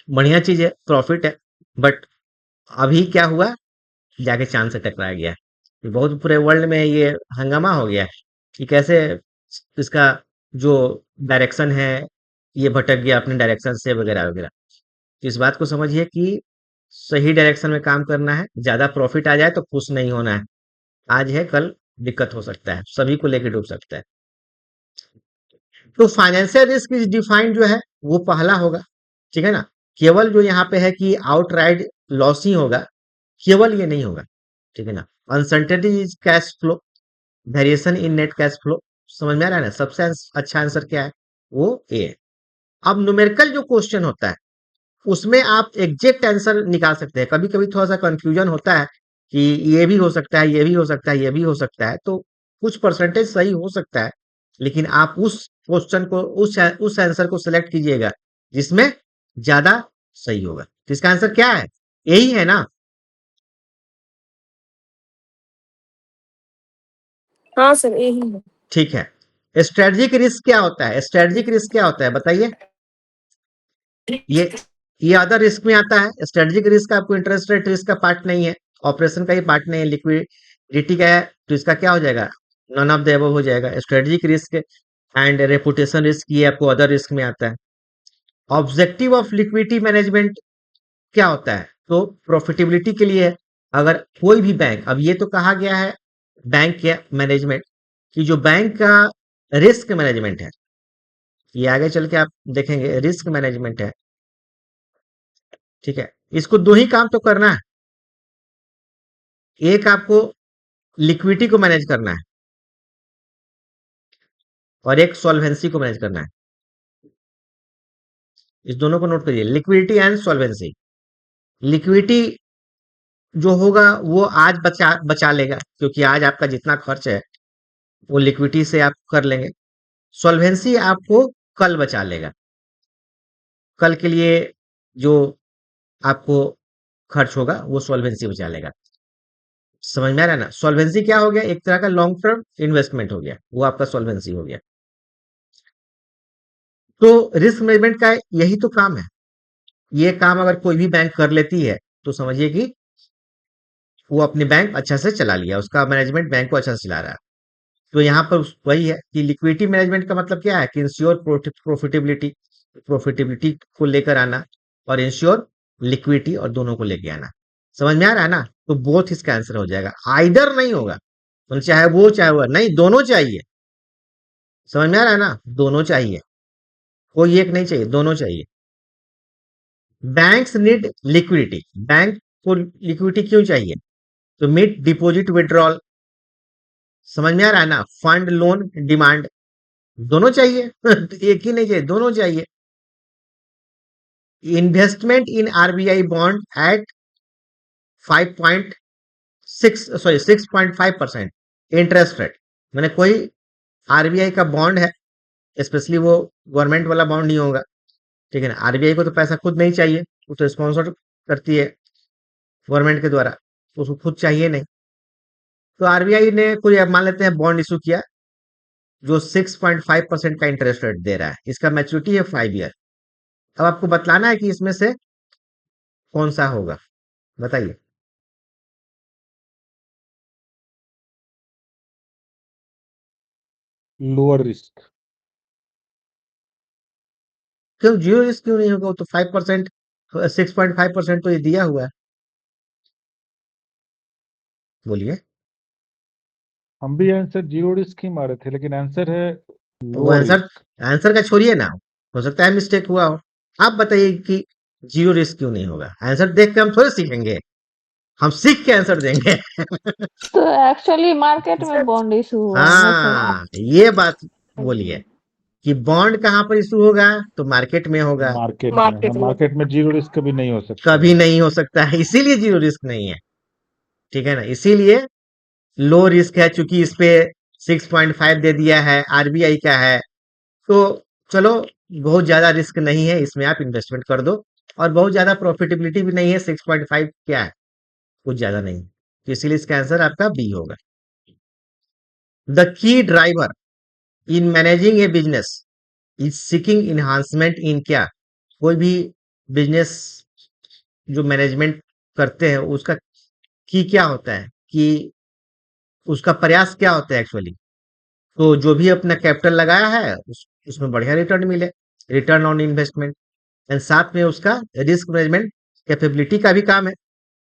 बढ़िया चीज है, प्रॉफिट है। बट अभी क्या हुआ, जाके चांद से टकराया गया। ये बहुत पूरे वर्ल्ड में ये हंगामा हो गया है कि कैसे इसका जो डायरेक्शन है ये भटक गया अपने डायरेक्शन से, वगैरह वगैरह। तो इस बात को समझिए कि सही डायरेक्शन में काम करना है। ज्यादा प्रॉफिट आ जाए तो खुश नहीं होना है। आज है कल दिक्कत हो सकता है, सभी को लेके डूब सकता है। तो फाइनेंशियल रिस्क इज डिफाइंड जो है वो पहला होगा। ठीक है ना? केवल जो यहाँ पे है कि आउटराइट लॉस ही होगा, केवल ये नहीं होगा। ठीक है ना? Uncertainty is cash flow, variation in net cash flow. समझ में आ रहा है ना? सबसे अच्छा आंसर क्या है? वो ए है। अब न्यूमेरिकल जो क्वेश्चन होता है उसमें आप एग्जैक्ट आंसर निकाल सकते हैं। कभी कभी थोड़ा सा कंफ्यूजन होता है कि ये भी हो सकता है, ये भी हो सकता है, ये भी हो सकता है, तो कुछ परसेंटेज सही हो सकता है। लेकिन आप उस क्वेश्चन को, उस आंसर को सिलेक्ट कीजिएगा जिसमें ज्यादा सही होगा। तो इसका आंसर क्या है? यही है ना? हाँ सर, यही है। ठीक है। स्ट्रेटजिक रिस्क क्या होता है? स्ट्रेटजिक रिस्क क्या होता है बताइए? ये ये अदर रिस्क में आता है। स्ट्रेटजिक रिस्क आपको इंटरेस्ट रेट रिस्क का पार्ट नहीं है, ऑपरेशन का ही पार्ट नहीं है, लिक्विडिटी का है, तो इसका क्या हो जाएगा? नन ऑफ द अबव हो जाएगा। Strategic risk and reputation risk ये आपको अदर रिस्क में आता है। ऑब्जेक्टिव ऑफ लिक्विडिटी मैनेजमेंट क्या होता है? तो प्रॉफिटेबिलिटी के लिए है। अगर कोई भी बैंक, अब ये तो कहा गया है बैंक के मैनेजमेंट, कि जो बैंक का रिस्क मैनेजमेंट है, ये आगे चल के आप देखेंगे रिस्क मैनेजमेंट है। ठीक है? इसको दो ही काम तो करना है। एक आपको लिक्विडिटी को मैनेज करना है और एक सॉल्वेंसी को मैनेज करना है। इस दोनों को नोट करिए, लिक्विडिटी एंड सॉल्वेंसी। लिक्विडिटी जो होगा वो आज बचा बचा लेगा, क्योंकि आज आपका जितना खर्च है वो लिक्विडिटी से आप कर लेंगे। सॉल्वेंसी आपको कल बचा लेगा, कल के लिए जो आपको खर्च होगा वो सॉल्वेंसी बचा लेगा। समझ में आ रहा है ना? सॉल्वेंसी क्या हो गया? एक तरह का लॉन्ग टर्म इन्वेस्टमेंट हो गया, वो आपका सॉल्वेंसी हो गया। तो रिस्क मैनेजमेंट का यही तो काम है। ये काम अगर कोई भी बैंक कर लेती है तो समझिए कि वो अपनी बैंक अच्छा से चला लिया, उसका मैनेजमेंट बैंक को अच्छा से चला रहा है। तो यहाँ पर वही है कि लिक्विडिटी मैनेजमेंट का मतलब क्या है कि इंश्योर प्रॉफिटेबिलिटी, प्रॉफिटेबिलिटी को लेकर आना और इंश्योर लिक्विडिटी, और दोनों को लेके आना। समझ में आ रहा है ना? तो बोथ इसका आंसर हो जाएगा, आइदर नहीं होगा, तो चाहे वो चाहे वो नहीं, दोनों चाहिए। समझ में आ रहा है ना? दोनों चाहिए, कोई एक नहीं चाहिए, दोनों चाहिए। बैंक्स नीड लिक्विडिटी, बैंक को लिक्विडिटी क्यों चाहिए? तो मीट डिपॉजिट विड्रॉल, समझ में आ रहा है ना? फंड लोन डिमांड, दोनों चाहिए एक ही नहीं चाहिए, दोनों चाहिए। Investment in RBI bond at 6.5% interest rate, मैंने कोई आरबीआई का बॉन्ड है, स्पेशली वो गवर्नमेंट वाला बॉन्ड नहीं होगा, ठीक है ना? आरबीआई को तो पैसा खुद नहीं चाहिए, वो तो स्पॉन्सर करती है गवर्नमेंट के द्वारा, तो उसको खुद चाहिए नहीं। तो आरबीआई ने कोई, अब मान लेते हैं बॉन्ड इशू किया जो 6.5% का इंटरेस्ट रेट दे रहा है, इसका मैच्योरिटी है 5 ईयर। अब आपको बतलाना है कि इसमें से कौन सा होगा, बताइए। Lower risk. क्यों जीरो रिस्क क्यों नहीं होगा? वो तो 5%, 6.5% तो ये दिया हुआ है, बोलिए। हम भी आंसर जीरो रिस्क ही मारे थे, लेकिन आंसर है तो वो लोअर आंसर, रिस्क। आंसर का छोड़िए ना, हो सकता है मिस्टेक हुआ हो। आप बताइए कि जीरो रिस्क क्यों नहीं होगा? आंसर देख के हम थोड़े सीखेंगे, हम सीख के आंसर देंगे तो एक्चुअली मार्केट में बॉन्ड इशू हुआ है ना सर। हाँ, ये बात बोलिए कि बॉन्ड कहाँ पर इशू होगा? तो मार्केट में होगा, मार्केट में, मार्केट हाँ, में। मार्केट में जीरो रिस्क कभी नहीं हो सकता कभी है। नहीं हो सकता है, इसीलिए जीरो रिस्क नहीं है, ठीक है ना? इसीलिए लो रिस्क है, चूंकि इस पे 6.5 दे दिया है, आरबीआई का है, तो चलो बहुत ज्यादा रिस्क नहीं है, इसमें आप इन्वेस्टमेंट कर दो, और बहुत ज्यादा प्रॉफिटेबिलिटी भी नहीं है, 6.5 क्या है, कुछ ज्यादा नहीं, तो इसीलिए इसका आंसर आपका बी होगा। The key driver in managing a business is seeking enhancement in क्या? कोई भी बिजनेस जो मैनेजमेंट करते हैं उसका की क्या होता है, कि उसका प्रयास क्या होता है एक्चुअली? तो जो भी अपना कैपिटल लगाया है उसमें बढ़िया रिटर्न मिले, रिटर्न ऑन इन्वेस्टमेंट, एंड साथ में उसका रिस्क मैनेजमेंट कैपेबिलिटी का भी काम है,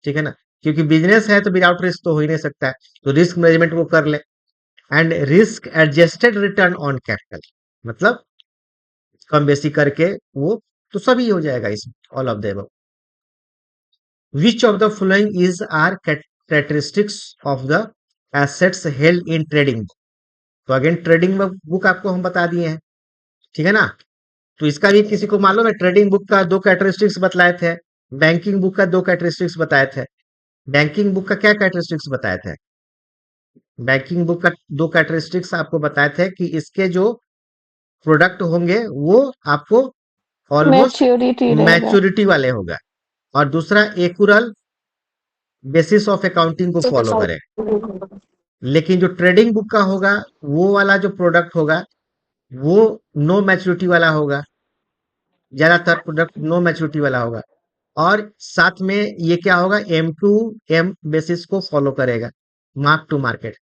ठीक है ना? क्योंकि बिजनेस है तो विदाउट रिस्क तो हो ही नहीं सकता है, तो रिस्क मैनेजमेंट वो कर ले। And risk adjusted return on capital, मतलब कम बेसी करके वो, तो सभी हो जाएगा इसमें, all of the above. Which of the following is are characteristics of the assets held in trading? तो अगेन ट्रेडिंग बुक आपको हम बता दिए हैं, ठीक है ना? तो इसका भी किसी को मालूम है? ट्रेडिंग बुक का दो कैरेक्टरिस्टिक्स बतलाए थे, बैंकिंग बुक का दो कैरेक्टरिस्टिक्स बताए थे। बैंकिंग बुक का क्या कैरेक्टरिस्टिक्स बताए थे? बैंकिंग बुक का दो कैरेक्टरिस्टिक्स आपको बताए थे कि इसके जो प्रोडक्ट होंगे वो आपको ऑलमोस्ट मैच्योरिटी रहेगा। मैच्योरिटी वाले होगा, और दूसरा एक्यूरल बेसिस ऑफ अकाउंटिंग को फॉलो करे। लेकिन जो ट्रेडिंग बुक का होगा, वो वाला जो प्रोडक्ट होगा वो नो मैच्योरिटी वाला होगा, ज्यादातर प्रोडक्ट नो मैच्योरिटी वाला होगा, और साथ में ये क्या होगा, M2M बेसिस को फॉलो करेगा, मार्क टू मार्केट,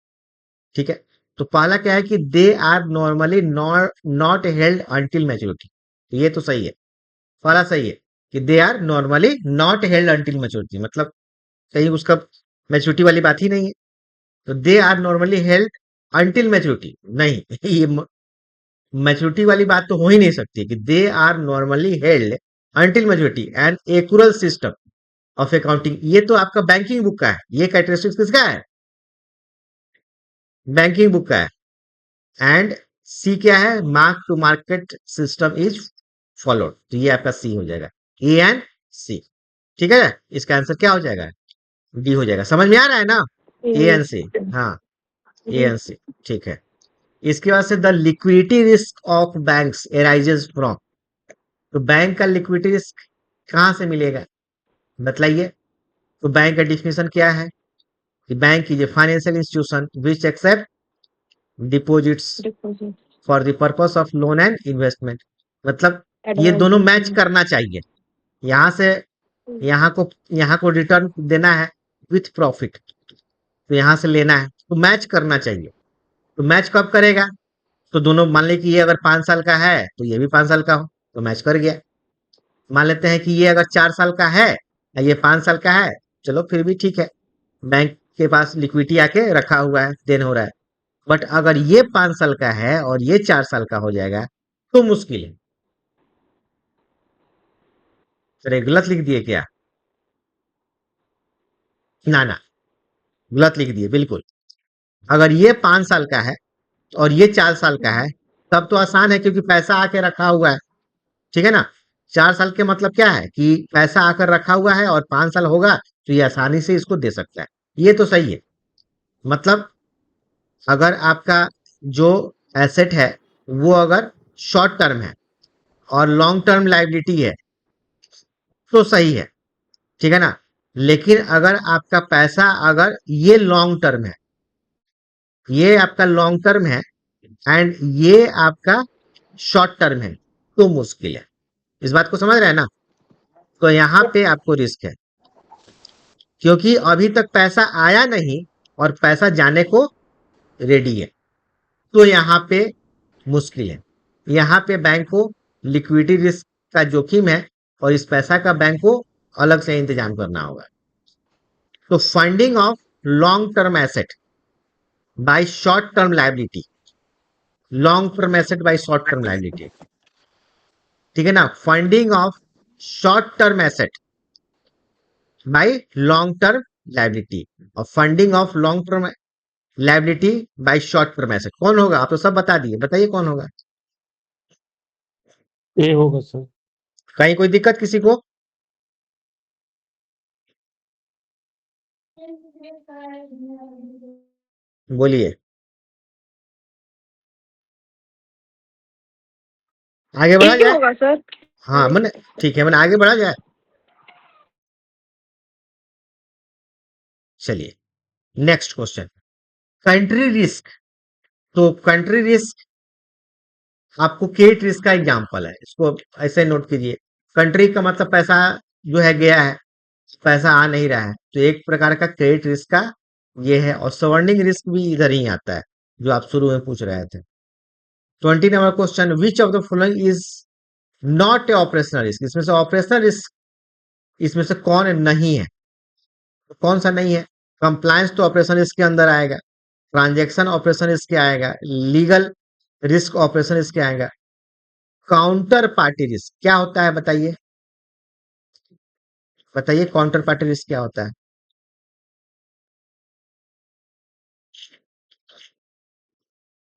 ठीक है? तो पहला क्या है कि they are normally not held until maturity, तो ये तो सही है, पहला सही है कि they are normally not held until maturity, मतलब कहीं उसका मैच्योरिटी वाली बात ही नहीं है। तो they are normally held until maturity नहीं ये मैच्योरिटी वाली बात तो हो ही नहीं सकती, कि they are normally held until maturity and accrual system of accounting, ये तो आपका बैंकिंग बुक का है, ये कैरेक्टरिस्टिक्स किसका है? बैंकिंग बुक का है। एंड सी क्या है? Mark to market system is followed, तो ये आपका सी हो जाएगा, ए एंड सी, ठीक है? इसका आंसर क्या हो जाएगा? डी हो जाएगा। समझ में आ रहा है ना? ए एंड सी, हाँ, ए एंड सी, ठीक है। इसके बाद से the liquidity risk of banks arises from, तो बैंक का लिक्विडिटी रिस्क कहाँ से मिलेगा, बतलाइए। तो बैंक का डिफिनेशन क्या है कि bank is a financial institution which accept deposits deposit for the purpose of loan and investment, मतलब ये दोनों मैच करना चाहिए, यहाँ से यहाँ को रिटर्न देना है विथ प्रॉफिट, तो यहाँ से लेना है, तो मैच करना चाहिए, तो मैच कब करेगा? तो दोनों मान ले कि ये अगर 5 साल का है तो ये भी 5 साल का हो, तो मैच कर गया। मान लेते हैं कि ये अगर 4 साल का है या ये 5 साल का है, चलो फिर भी ठीक है, बैंक के पास लिक्विडिटी आके रखा हुआ है, देन हो रहा है। बट अगर ये 5 साल का है और ये 4 साल का हो जाएगा तो मुश्किल है। सर ये गलत लिख दिए क्या? ना ना, गलत लिख दिए बिल्कुल। अगर ये 5 साल का है और ये 4 साल का है तब तो आसान है, क्योंकि पैसा आके रखा हुआ है, ठीक है ना। 4 साल के मतलब क्या है कि पैसा आकर रखा हुआ है, और 5 साल होगा तो ये आसानी से इसको दे सकता है। ये तो सही है। मतलब अगर आपका जो एसेट है वो अगर शॉर्ट टर्म है और लॉन्ग टर्म लाइबिलिटी है तो सही है, ठीक है ना। लेकिन अगर आपका पैसा अगर ये लॉन्ग टर्म है, ये आपका लॉन्ग टर्म है एंड ये आपका शॉर्ट टर्म है, तो मुश्किल है। इस बात को समझ रहे हैं ना? तो यहाँ पे आपको रिस्क है, क्योंकि अभी तक पैसा आया नहीं और पैसा जाने को रेडी है, तो यहाँ पे मुश्किल है। यहाँ पे बैंक को लिक्विडिटी रिस्क का जोखिम है और इस पैसा का बैंक को अलग से इंतजाम करना होगा। तो funding of long term asset by short term liability, long term asset by short term liability, ठीक है ना। Funding of short term asset by long term liability और funding of long term liability by short term asset, कौन होगा? आप तो सब बता दिए, बताइए कौन होगा। ए होगा सर। कहीं कोई दिक्कत किसी को? बोलिए, आगे बढ़ा यही जाए। होगा सर। हाँ मैंने, ठीक है, मैंने आगे बढ़ा जाए। चलिए नेक्स्ट क्वेश्चन, कंट्री रिस्क। तो कंट्री रिस्क आपको क्रेडिट रिस्क का एग्जांपल है, इसको ऐसे नोट कीजिए। कंट्री का मतलब पैसा जो है गया है, पैसा आ नहीं रहा है, तो एक प्रकार का क्रेडिट रिस्क का ये है। और सवर्निंग रिस्क भी इधर ही आता है, जो आप शुरू में पूछ रहे थे। 20 number question, which of the following is not a operational risk. इसमें से ऑपरेशनल रिस्क, इसमें से कौन नहीं है? तो कौन सा नहीं है? कंप्लायंस तो ऑपरेशन रिस्क के अंदर आएगा, ट्रांजैक्शन ऑपरेशन रिस्क के आएगा, लीगल रिस्क ऑपरेशन रिस्क के आएगा। काउंटर पार्टी रिस्क क्या होता है बताइए? बताइए काउंटर पार्टी रिस्क क्या होता है?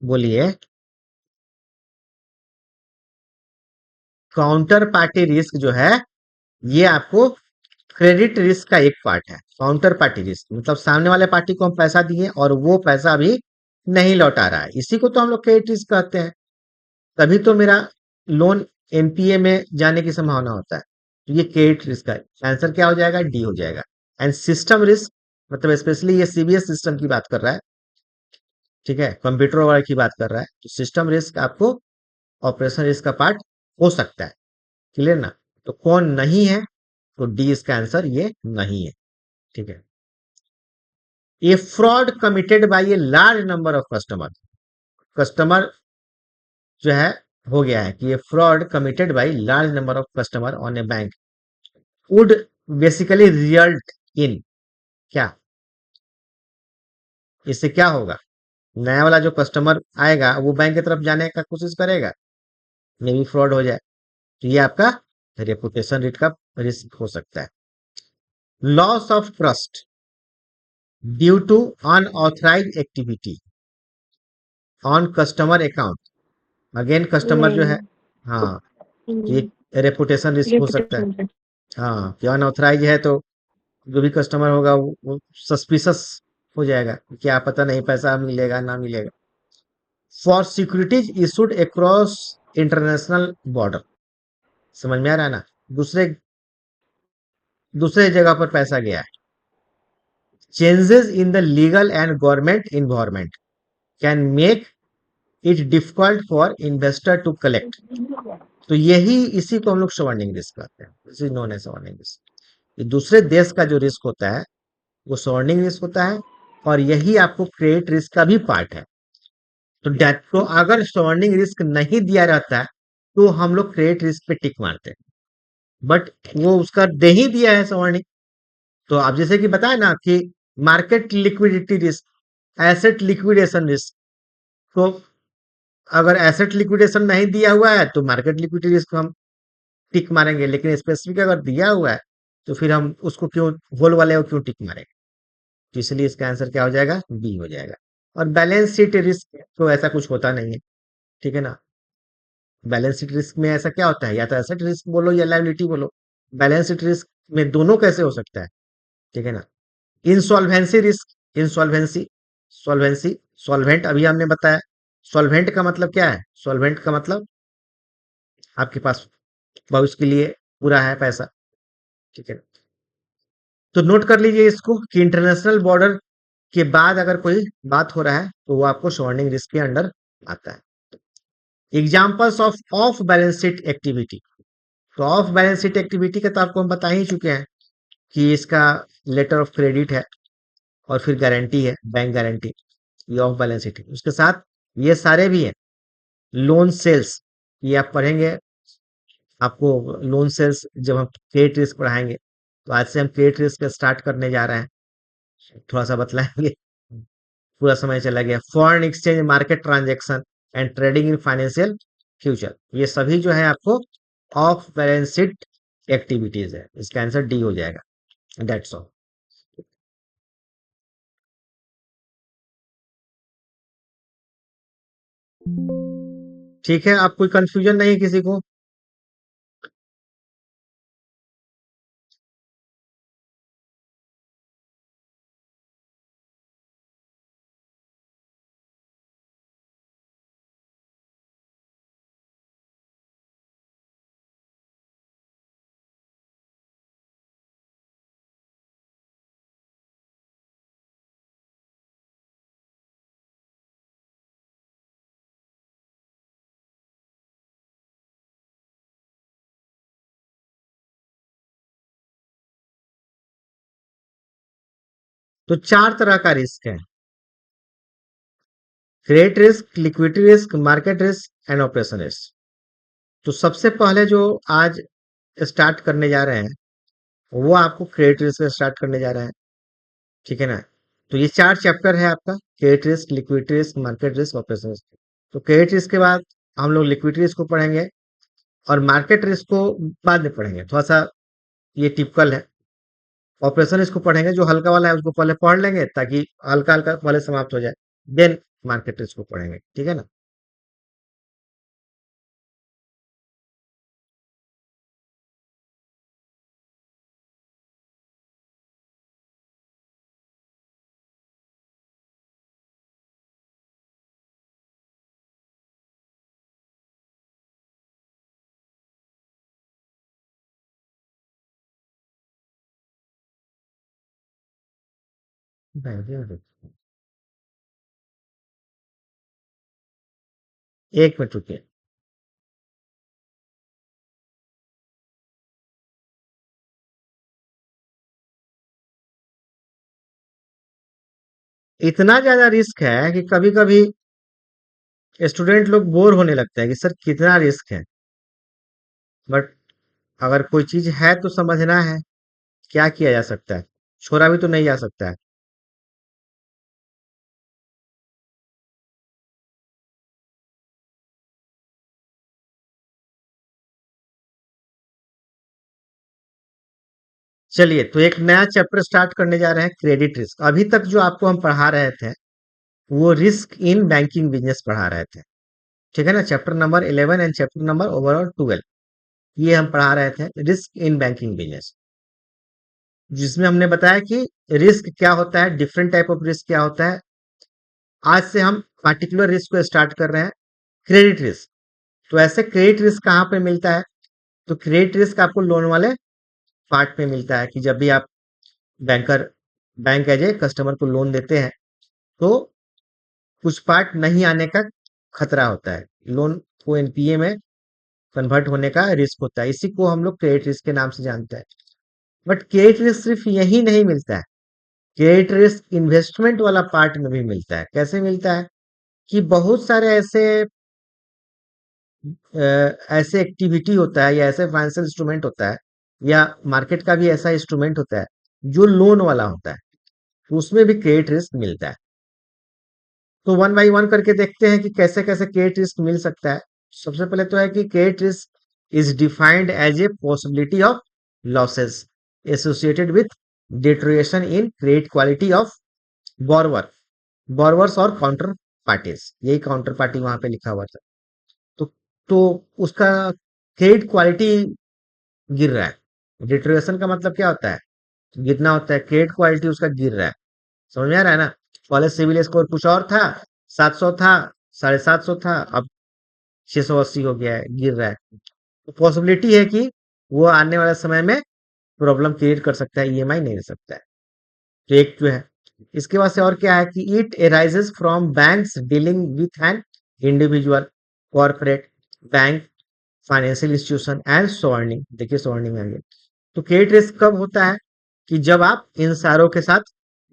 बोलिए। काउंटर पार्टी रिस्क जो है ये आपको क्रेडिट रिस्क का एक पार्ट है। काउंटर पार्टी रिस्क मतलब सामने वाले पार्टी को हम पैसा दिए और वो पैसा अभी नहीं लौटा रहा है, इसी को तो हम लोग क्रेडिट रिस्क कहते हैं। तभी तो मेरा लोन एनपीए में जाने की संभावना होता है। तो ये क्रेडिट रिस्क है, आंसर क्या हो जाएगा? डी हो जाएगा। एंड सिस्टम रिस्क मतलब स्पेशली ये सीबीएस सिस्टम की बात कर रहा है, ठीक है, कंप्यूटर वाले की बात कर रहा है। तो सिस्टम रिस्क आपको ऑपरेशन रिस्क का पार्ट हो सकता है। क्लियर ना? तो कौन नहीं है? तो डी इसका आंसर ये नहीं है, ठीक है। A fraud committed by a large number of customer, customer जो है हो गया है कि ये fraud committed by large number of customer on a bank would basically result in क्या? इससे क्या होगा? नया वाला जो कस्टमर आएगा वो बैंक की तरफ जाने का कोशिश करेगा, मे भी फ्रॉड हो जाए, तो ये आपका रेपुटेशन रिस्क का रिस्क हो सकता है। Loss of trust due to unauthorise activity on customer account, again customer जो है, हाँ, ये रेपुटेशन रिस्क हो सकता है। रेपुटेशन। हाँ, कि अनऑथराइज है तो जो भी कस्टमर होगा वो सस्पिशस हो जाएगा, क्या पता नहीं पैसा मिलेगा ना मिलेगा। For securities issued across international border, समझ में आ रहा है ना? दूसरे दूसरे जगह पर पैसा गया है। Changes in the legal and government environment can make it difficult for investor to collect. तो यही, इसी को हम लोग सवर्निंग रिस्क कहते हैं, this is known as sovereign risk. ये दूसरे देश का जो रिस्क होता है वो सवर्निंग रिस्क होता है, और यही आपको क्रेडिट रिस्क का भी पार्ट है। तो अगर सवर्निंग रिस्क नहीं दिया रहता है तो हम लोग क्रेडिट रिस्क पे टिक मारते हैं, बट वो उसका दे ही दिया है सवर्निंग। तो आप जैसे कि बताया ना कि market liquidity risk, asset liquidation risk, तो अगर एसेट लिक्विडेशन नहीं दिया हुआ है तो मार्केट लिक्विडिटी रिस्क हम टिक मारेंगे, लेकिन स्पेसिफिक अगर दिया हुआ है तो फिर हम उसको क्यों, होल वाले को क्यों टिक मारेंगे। तो इसलिए इसका आंसर क्या हो जाएगा, बी हो जाएगा। और बैलेंस शीट रिस्क तो ऐसा कुछ होता नहीं है, ठीक है ना। बैलेंस शीट रिस्क में ऐसा क्या होता है, या तो एसेट रिस्क बोलो या लायबिलिटी बोलो। बैलेंस शीट रिस्क में दोनों कैसे हो सकता है, ठीक है ना। Insolvency risk, insolvency, solvency, solvent अभी हमने बताया। सॉल्वेंट का मतलब क्या है, सॉल्वेंट का मतलब आपके पास भविष्य के लिए पूरा है पैसा, ठीक है। तो नोट कर लीजिए इसको कि इंटरनेशनल बॉर्डर के बाद अगर कोई बात हो रहा है तो वो आपको सवर्निंग रिस्क के अंडर आता है। Examples of of balance sheet activity, तो ऑफ बैलेंस शीट एक्टिविटी का तो आपको हम बता ही चुके हैं कि इसका लेटर ऑफ क्रेडिट है और फिर गारंटी है, बैंक गारंटी, ये ऑफ बैलेंस शीट है। उसके साथ ये सारे भी हैं, लोन सेल्स, ये आप पढ़ेंगे, आपको लोन सेल्स जब हम क्रेडिट रिस्क पढ़ाएंगे, तो आज से हम क्रेडिट रिस्क स्टार्ट करने जा रहे हैं, थोड़ा सा बतलाएंगे, पूरा समय चला गया। Foreign exchange market transaction and trading in financial future, ये सभी जो है आपको ऑफ बैलेंस शीट एक्टिविटीज है। इसका आंसर डी हो जाएगा। That's all. ठीक है, आप कोई कंफ्यूजन नहीं है किसी को। तो चार तरह का रिस्क है, credit risk, liquidity risk, market risk and operation risk. तो सबसे पहले जो आज स्टार्ट करने जा रहे हैं वो आपको क्रेडिट रिस्क स्टार्ट करने जा रहे हैं, ठीक है ना। तो ये चार चैप्टर है आपका, credit risk, liquidity risk, market risk, operation risk. तो क्रेडिट रिस्क के बाद हम लोग लिक्विडिटी रिस्क को पढ़ेंगे और मार्केट रिस्क को बाद में पढ़ेंगे, थोड़ा सा ये टिपिकल है। ऑपरेशन रिस्क को पढ़ेंगे, जो हल्का वाला है उसको पहले पढ़ लेंगे ताकि हल्का हल्का पहले समाप्त हो जाए, देन मार्केट रिस्क को पढ़ेंगे, ठीक है ना। एक मिनट रुकिए। इतना ज्यादा रिस्क है कि कभी कभी स्टूडेंट लोग बोर होने लगता है कि सर कितना रिस्क है, बट अगर कोई चीज है तो समझना है, क्या किया जा सकता है, छोड़ा भी तो नहीं जा सकता है। चलिए, तो एक नया चैप्टर स्टार्ट करने जा रहे हैं, क्रेडिट रिस्क। अभी तक जो आपको हम पढ़ा रहे थे वो रिस्क इन बैंकिंग बिजनेस पढ़ा रहे थे, ठीक है ना। Chapter number 11 and chapter number overall 12, ये हम पढ़ा रहे थे रिस्क इन बैंकिंग बिजनेस, जिसमें हमने बताया कि रिस्क क्या होता है, डिफरेंट टाइप ऑफ रिस्क क्या होता है। आज से हम पार्टिकुलर रिस्क को स्टार्ट कर रहे हैं, क्रेडिट रिस्क। तो ऐसे क्रेडिट रिस्क कहाँ पे मिलता है, तो क्रेडिट रिस्क आपको लोन वाले पार्ट में मिलता है कि जब भी आप banker bank as a customer को लोन देते हैं तो कुछ पार्ट नहीं आने का खतरा होता है, लोन को एनपीए में कन्वर्ट होने का रिस्क होता है, इसी को हम लोग क्रेडिट रिस्क के नाम से जानते हैं। बट क्रेडिट रिस्क सिर्फ यही नहीं मिलता है, क्रेडिट रिस्क इन्वेस्टमेंट वाला पार्ट में भी मिलता है। कैसे मिलता है, कि बहुत सारे ऐसे एक्टिविटी होता है या ऐसे फाइनेंशियल इंस्ट्रूमेंट होता है या मार्केट का भी ऐसा इंस्ट्रूमेंट होता है जो लोन वाला होता है, तो उसमें भी क्रेडिट रिस्क मिलता है। तो वन बाई वन करके देखते हैं कि कैसे कैसे क्रेडिट रिस्क मिल सकता है। सबसे पहले तो है कि credit risk is defined as a possibility of losses associated with deterioration in credit quality of borrower borrowers और काउंटर पार्टीज, यही काउंटर पार्टी वहां पे लिखा हुआ था। तो तो उसका क्रेडिट क्वालिटी गिर रहा है। डिटोरिएशन का मतलब क्या होता है? गिरना होता है। क्रेडिट क्वालिटी उसका गिर रहा है। समझ में आ रहा है ना? पहले सिविल स्कोर कुछ और था, 700 था, 750 था, अब 680 हो गया है, गिर रहा है। तो पॉसिबिलिटी है कि वो आने वाले समय में प्रॉब्लम क्रिएट कर सकता है, ईएमआई नहीं दे सकता है। तो एक जो है, इसके बाद से और क्या है कि it arises from banks dealing with an individual, corporate, bank, financial institution and sovereign. देखिए सॉवर्निंग में आ गया। तो क्रेडिट रिस्क कब होता है? कि जब आप इन सारों के साथ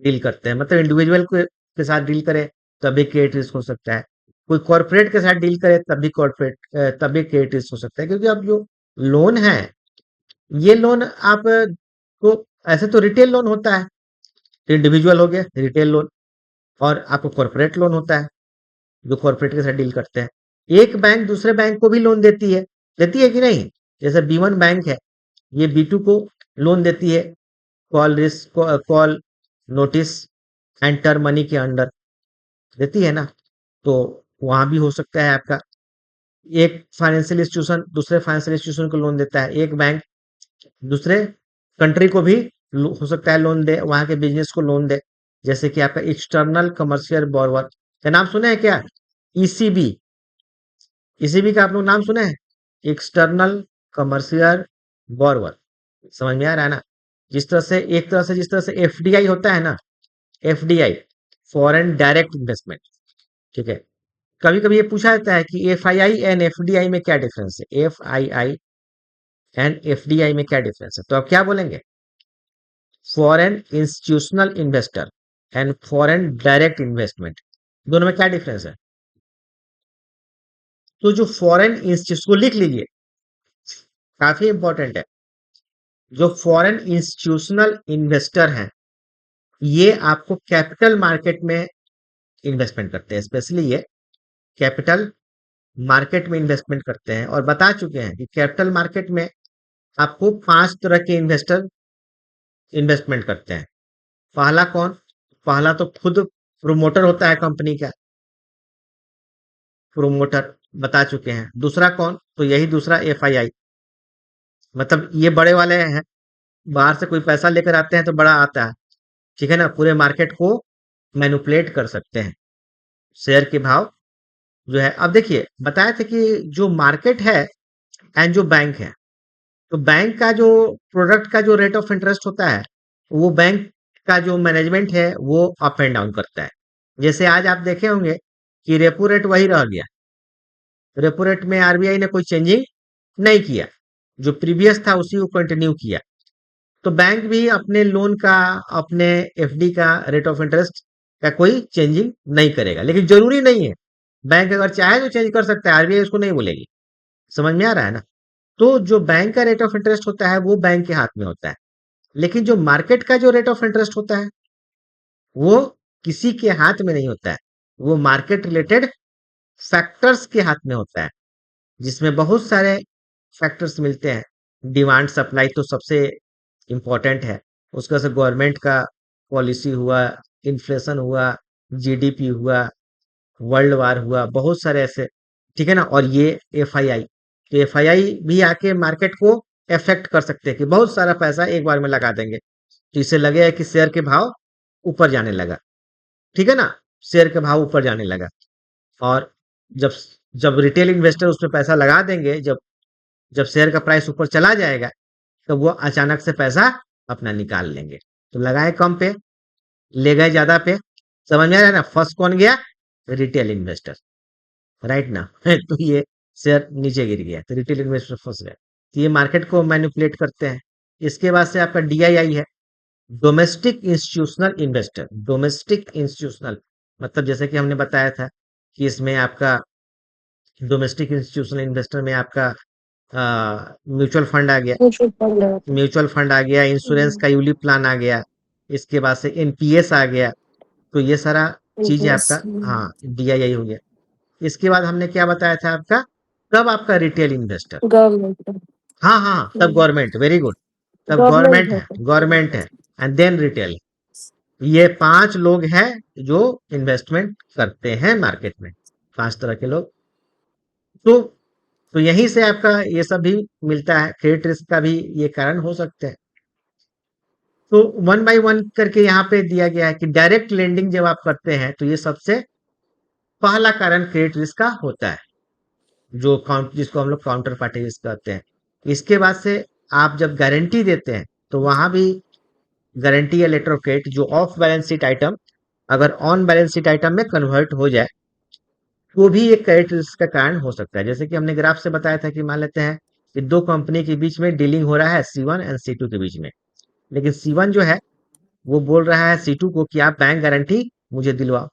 डील करते हैं, मतलब इंडिविजुअल के साथ डील करें तभी क्रेडिट रिस्क हो सकता है, कोई कॉर्पोरेट के साथ डील करे तभी क्रेडिट रिस्क हो सकता है। क्योंकि अब जो लोन है, ये लोन आप को ऐसे तो रिटेल लोन होता है, इंडिविजुअल हो गया रिटेल लोन, और आपको कॉर्पोरेट लोन होता है जो कॉर्पोरेट के साथ डील करते हैं। एक बैंक दूसरे बैंक को भी लोन देती है कि नहीं? जैसे B1 बैंक है, ये B2 को लोन देती है call risk, call notice and term money के अंडर देती है ना। तो वहां भी हो सकता है आपका एक फाइनेंशियल इंस्टीट्यूशन दूसरे फाइनेंशियल इंस्टीट्यूशन को लोन देता है, एक बैंक दूसरे कंट्री को भी हो सकता है लोन दे, वहां के बिजनेस को लोन दे। जैसे कि आपका एक्सटर्नल कमर्शियल बोरवर का नाम सुना है क्या? ईसीबी, ईसीबी का आप लोग नाम सुने हैं? External commercial बोरवर। समझ में आ रहा है ना? जिस तरह से एफडीआई होता है ना, एफडीआई फॉरेन डायरेक्ट इन्वेस्टमेंट, ठीक है। कभी कभी ये पूछा जाता है कि एफआईआई एंड एफडीआई में क्या डिफरेंस है, एफआईआई एंड एफडीआई में क्या डिफरेंस है? तो आप क्या बोलेंगे? Foreign institutional investor and foreign direct investment, दोनों में क्या डिफरेंस है? तो जो फॉरेन इंस्टीट्यूशन को लिख लीजिए, काफी इंपॉर्टेंट है। जो फॉरेन इंस्टीट्यूशनल इन्वेस्टर हैं, ये आपको कैपिटल मार्केट में इन्वेस्टमेंट करते हैं, स्पेशली ये कैपिटल मार्केट में इन्वेस्टमेंट करते हैं। और बता चुके हैं कि कैपिटल मार्केट में आपको 5 तरह के इन्वेस्टर इन्वेस्टमेंट करते हैं। पहला कौन? पहला तो खुद प्रोमोटर होता है कंपनी का, प्रोमोटर बता चुके हैं। दूसरा कौन? तो यही दूसरा एफआईआई, मतलब ये बड़े वाले हैं, बाहर से कोई पैसा लेकर आते हैं तो बड़ा आता है, ठीक है ना, पूरे मार्केट को मैनिपुलेट कर सकते हैं। शेयर के भाव जो है, अब देखिए बताया था कि जो मार्केट है एंड जो बैंक है, तो बैंक का जो प्रोडक्ट का जो रेट ऑफ इंटरेस्ट होता है, वो बैंक का जो मैनेजमेंट है वो अप एंड डाउन करता है। जैसे आज आप देखे होंगे कि रेपो रेट वही रह गया, रेपो रेट में आरबीआई ने कोई चेंजिंग नहीं किया, जो प्रीवियस था उसी को कंटिन्यू किया। तो बैंक भी अपने लोन का, अपने एफडी का रेट ऑफ इंटरेस्ट का कोई चेंजिंग नहीं करेगा, लेकिन जरूरी नहीं है। बैंक अगर चाहे तो चेंज कर सकता है, आरबीआई उसको नहीं बोलेगी। समझ में आ रहा है ना? तो जो बैंक का रेट ऑफ इंटरेस्ट होता है वो बैंक के हाथ में होता है, लेकिन जो मार्केट का जो रेट ऑफ इंटरेस्ट होता है वो किसी के हाथ में नहीं होता है। वो मार्केट रिलेटेड फैक्टर्स के हाथ में होता है, जिसमें बहुत सारे फैक्टर्स मिलते हैं। डिमांड सप्लाई तो सबसे इम्पोर्टेंट है, उसका से गवर्नमेंट का पॉलिसी हुआ, इन्फ्लेशन हुआ, जीडीपी हुआ, वर्ल्ड वार हुआ, बहुत सारे ऐसे, ठीक है ना। और ये एफआईआई, तो एफआईआई भी आके मार्केट को अफेक्ट कर सकते हैं कि बहुत सारा पैसा एक बार में लगा देंगे, तो इससे लगेगा कि शेयर के भाव ऊपर जाने लगा, ठीक है ना, शेयर के भाव ऊपर जाने लगा। और जब जब रिटेल इन्वेस्टर उसमें पैसा लगा देंगे, जब जब शेयर का प्राइस ऊपर चला जाएगा, तो वो अचानक से पैसा अपना निकाल लेंगे। तो लगाए कम पे, ले गए ज्यादा पे। समझ में आ रहा है ना? फर्स्ट कौन गया? रिटेल इन्वेस्टर, राइट ना? तो ये शेयर नीचे गिर गया, तो रिटेल इन्वेस्टर फंस गए। तो ये मार्केट को मैनिपुलेट करते हैं। इसके बाद से आपका डीआईआई है, domestic institutional investor. Domestic institutional मतलब जैसे कि हमने बताया था कि इसमें आपका डोमेस्टिक इंस्टीट्यूशनल इन्वेस्टर में आपका म्यूचुअल फंड आ गया, म्यूचुअल फंड है। म्यूचुअल फंड आ गया, इंश्योरेंस का यूलिप प्लान आ गया, इसके बाद से एनपीएस आ गया। तो ये सारा चीज यस। आपका, हाँ, डीआईआई हो गया। इसके बाद हमने क्या बताया था आपका, तब आपका रिटेल इन्वेस्टर, गवर्नमेंट। हाँ हाँ, तब गवर्नमेंट, वेरी गुड, तब गवर्नमेंट गवर्नमेंट है है, तो। गवर्नमेंट है, एंड देन रिटेल। ये 5 लोग हैं जो इन्वेस्टमेंट करते हैं मार्केट में, 5 तरह के लोग। तो तो यहीं से आपका ये सब भी मिलता है, क्रेडिट रिस्क का भी ये कारण हो सकते हैं। तो वन बाय वन करके यहाँ पे दिया गया है कि डायरेक्ट लेंडिंग जब आप करते हैं तो ये सबसे पहला कारण क्रेडिट रिस्क का होता है, जो काउंट जिसको हम लोग काउंटर पार्टी रिस्क कहते हैं। इसके बाद से आप जब गारंटी देते हैं तो वहां भी गारंटी या लेटर ऑफ क्रेडिट जो ऑफ बैलेंस शीट आइटम अगर ऑन बैलेंस शीट आइटम में कन्वर्ट हो जाए वो भी एक क्रेडिट रिस्क का कारण हो सकता है। जैसे कि हमने ग्राफ से बताया था कि मान लेते हैं कि 2 कंपनी के बीच में डीलिंग हो रहा है C1 एंड C2 के बीच में, लेकिन C1 जो है वो बोल रहा है C2 को कि आप बैंक गारंटी मुझे दिलवाओ,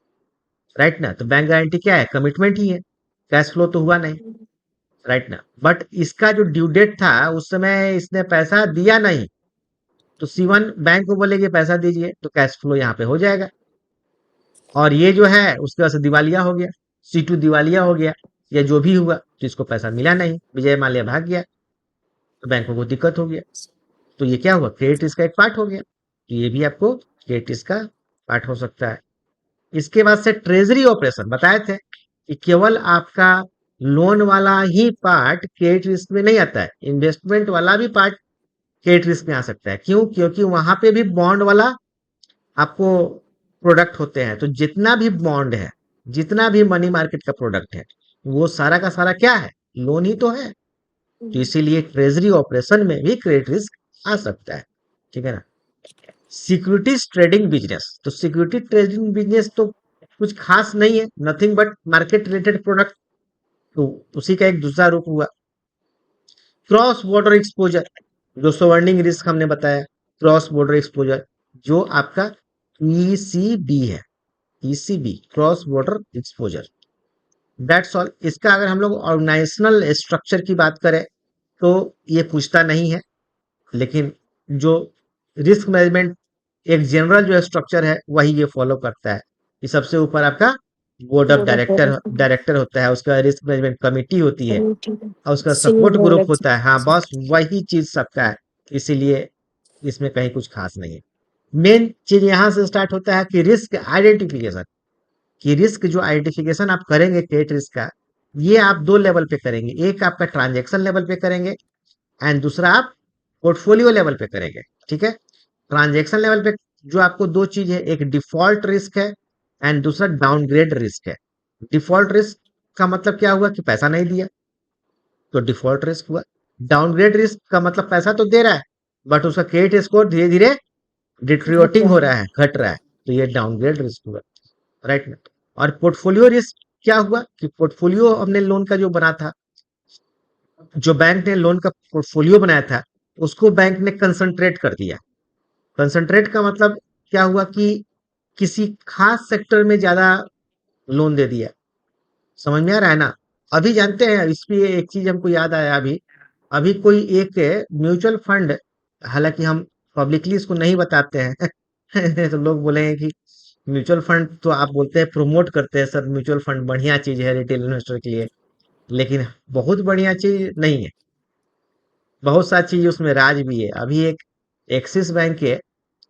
राइट ना। तो बैंक गारंटी क्या है, कमिटमेंट ही है, कैश फ्लो तो हुआ नहीं, राइट ना। बट इसका जो ड्यू डेट था उस समय इसने पैसा दिया नहीं, तो C1 बैंक को बोलेगी पैसा दीजिए, तो कैश फ्लो यहाँ पे हो जाएगा। और ये जो है उसके बाद से दिवालिया हो गया, C2 दिवालिया हो गया या जो भी हुआ, तो इसको पैसा मिला नहीं, विजय माल्या भाग गया, तो बैंकों को दिक्कत हो गया। तो ये क्या हुआ, क्रेडिट रिस्क का एक पार्ट हो गया। तो ये भी आपको क्रेडिट रिस्क का पार्ट हो सकता है। इसके बाद से ट्रेजरी ऑपरेशन बताए थे कि केवल आपका लोन वाला ही पार्ट क्रेडिट रिस्क में नहीं आता है, इन्वेस्टमेंट वाला भी पार्ट क्रेडिट रिस्क में आ सकता है। क्यों, क्योंकि वहां पे भी बॉन्ड वाला आपको प्रोडक्ट होते हैं। तो जितना भी बॉन्ड है, जितना भी मनी मार्केट का प्रोडक्ट है, वो सारा का सारा क्या है, लोन ही तो है। तो इसीलिए ट्रेजरी ऑपरेशन में भी क्रेडिट रिस्क आ सकता है, ठीक है ना। सिक्योरिटीज ट्रेडिंग बिजनेस, तो सिक्योरिटी ट्रेडिंग बिजनेस तो कुछ खास नहीं है, nothing but market related product. तो उसी का एक दूसरा रूप हुआ। क्रॉस बॉर्डर एक्सपोजर, जो सवर्निंग रिस्क हमने बताया, क्रॉस बॉर्डर एक्सपोजर जो आपका ईसीबी है, ECB cross border exposure, that's all. इसका अगर हम लोग ऑर्गेनाइजेशनल स्ट्रक्चर की बात करें तो ये पूछता नहीं है, लेकिन जो रिस्क मैनेजमेंट एक जनरल जो स्ट्रक्चर है वही ये फॉलो करता है कि सबसे ऊपर आपका बोर्ड ऑफ डायरेक्टर डायरेक्टर होता है, उसका रिस्क मैनेजमेंट कमेटी होती है और उसका सपोर्ट ग्रुप होता है, हाँ बस वही चीज सबका है। इसीलिए इसमें कहीं कुछ खास नहीं है। मेन चीज यहाँ से स्टार्ट होता है कि रिस्क आइडेंटिफिकेशन, कि रिस्क जो आइडेंटिफिकेशन आप करेंगे क्रेडिट रिस्क का, ये आप 2 लेवल पे करेंगे, एक आपका ट्रांजेक्शन लेवल पे करेंगे एंड दूसरा आप पोर्टफोलियो लेवल पे करेंगे, ठीक है। ट्रांजेक्शन लेवल पे जो आपको 2 चीज है, एक डिफॉल्ट रिस्क है एंड दूसरा डाउनग्रेड रिस्क है। डिफॉल्ट रिस्क का मतलब क्या हुआ कि पैसा नहीं दिया, तो डिफॉल्ट रिस्क हुआ। डाउनग्रेड रिस्क का मतलब पैसा तो दे रहा है बट उसका क्रेडिट स्कोर धीरे धीरे डिट्रियोटिंग हो रहा है, घट रहा है, तो ये डाउनग्रेड रिस्क हुआ, राइट ना। और पोर्टफोलियो रिस्क क्या हुआ कि पोर्टफोलियो हमने लोन का जो बना था, जो बैंक ने लोन का पोर्टफोलियो बनाया था उसको बैंक ने कंसंट्रेट कर दिया। कंसंट्रेट का मतलब क्या हुआ कि किसी खास सेक्टर में ज्यादा लोन दे दिया, समझ में आ रहा है ना। अभी जानते हैं, इस पे एक चीज हमको याद आया, अभी अभी कोई एक म्यूचुअल फंड, हालांकि हम पब्लिकली इसको नहीं बताते हैं तो लोग बोलेंगे कि म्यूचुअल फंड तो आप बोलते हैं प्रमोट करते हैं सर, म्यूचुअल फंड बढ़िया चीज है रिटेल इन्वेस्टर के लिए, लेकिन बहुत बढ़िया चीज नहीं है, बहुत सारी चीज उसमें राज भी है। अभी एक एक्सिस बैंक के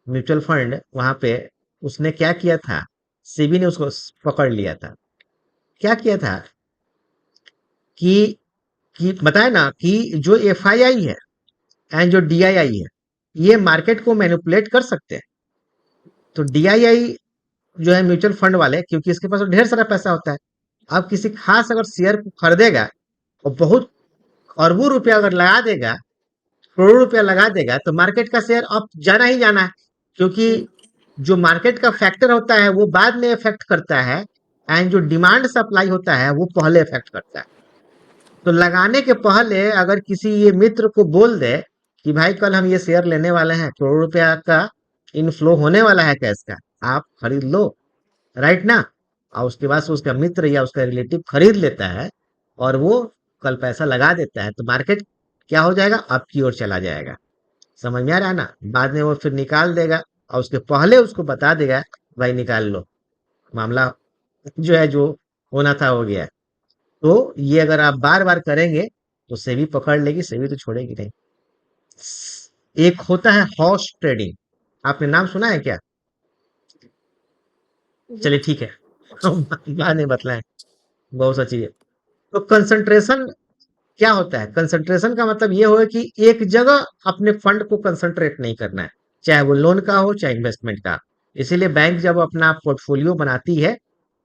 म्यूचुअल फंड वहां पे उसने क्या किया था, सेबी ने उसको पकड़ लिया था। क्या किया था कि बताया ना कि जो एफआईआई है एंड जो डीआईआई है ये मार्केट को मैनिपुलेट कर सकते हैं। तो डीआईआई जो है म्यूचुअल फंड वाले, क्योंकि इसके पास तो ढेर सारा पैसा होता है, अब किसी खास अगर शेयर को खरीदेगा और बहुत अरबों रुपया अगर लगा देगा, करोड़ों रुपया लगा देगा, तो मार्केट का शेयर अप जाना ही जाना है। क्योंकि जो मार्केट का फैक्टर होता है वो बाद में इफेक्ट करता है एंड जो डिमांड सप्लाई होता है वो पहले इफेक्ट करता है। तो लगाने के पहले अगर किसी ये मित्र को बोल दे कि भाई कल हम ये शेयर लेने वाले हैं, करोड़ रुपया का इनफ्लो होने वाला है कैश का, आप खरीद लो, राइट ना। और उसके बाद से उसका मित्र या उसका रिलेटिव खरीद लेता है और वो कल पैसा लगा देता है, तो मार्केट क्या हो जाएगा, आपकी ओर चला जाएगा। समझ में आ रहा है ना? बाद में वो फिर निकाल देगा और उसके पहले उसको बता देगा, भाई निकाल लो, मामला जो है जो होना था हो गया है। तो ये अगर आप बार बार करेंगे तो सेबी पकड़ लेगी, सेबी तो छोड़ेगी नहीं। एक होता है हॉर्स ट्रेडिंग, आपने नाम सुना है क्या? चलिए ठीक है, बाद में बतलाएं, बहुत सा चीज है। तो कंसंट्रेशन क्या होता है? कंसंट्रेशन का मतलब ये होगा कि एक जगह अपने फंड को कंसंट्रेट नहीं करना है, चाहे वो लोन का हो चाहे इन्वेस्टमेंट का। इसीलिए बैंक जब अपना पोर्टफोलियो बनाती है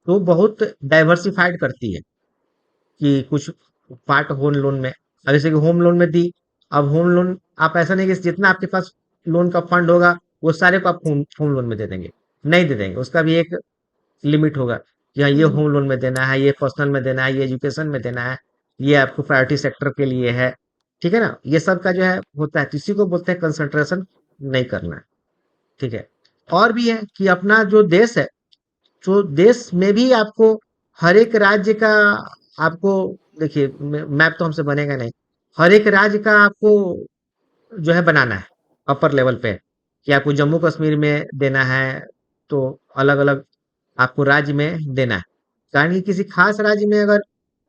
तो बहुत डाइवर्सिफाइड करती है कि कुछ पार्ट होम लोन में, अब जैसे कि होम लोन में दी। अब होम लोन आप ऐसा नहीं कि जितना आपके पास लोन का फंड होगा वो सारे को आप होम लोन में दे देंगे, नहीं दे देंगे। उसका भी एक लिमिट होगा कि हाँ ये होम लोन में देना है, ये पर्सनल में देना है, ये एजुकेशन में देना है, ये आपको प्रायोरिटी सेक्टर के लिए है। ठीक है ना? ये सब का जो है होता है, तो इसी को बोलते हैं कंसंट्रेशन नहीं करना है। ठीक है। और भी है कि अपना जो देश है, जो देश में भी आपको हर एक राज्य का आपको, देखिए मैप तो हमसे बनेगा नहीं, हर एक राज्य का आपको जो है बनाना है अपर लेवल पे, कि आपको जम्मू कश्मीर में देना है तो अलग अलग आपको राज्य में देना है। कारण कि किसी खास राज्य में अगर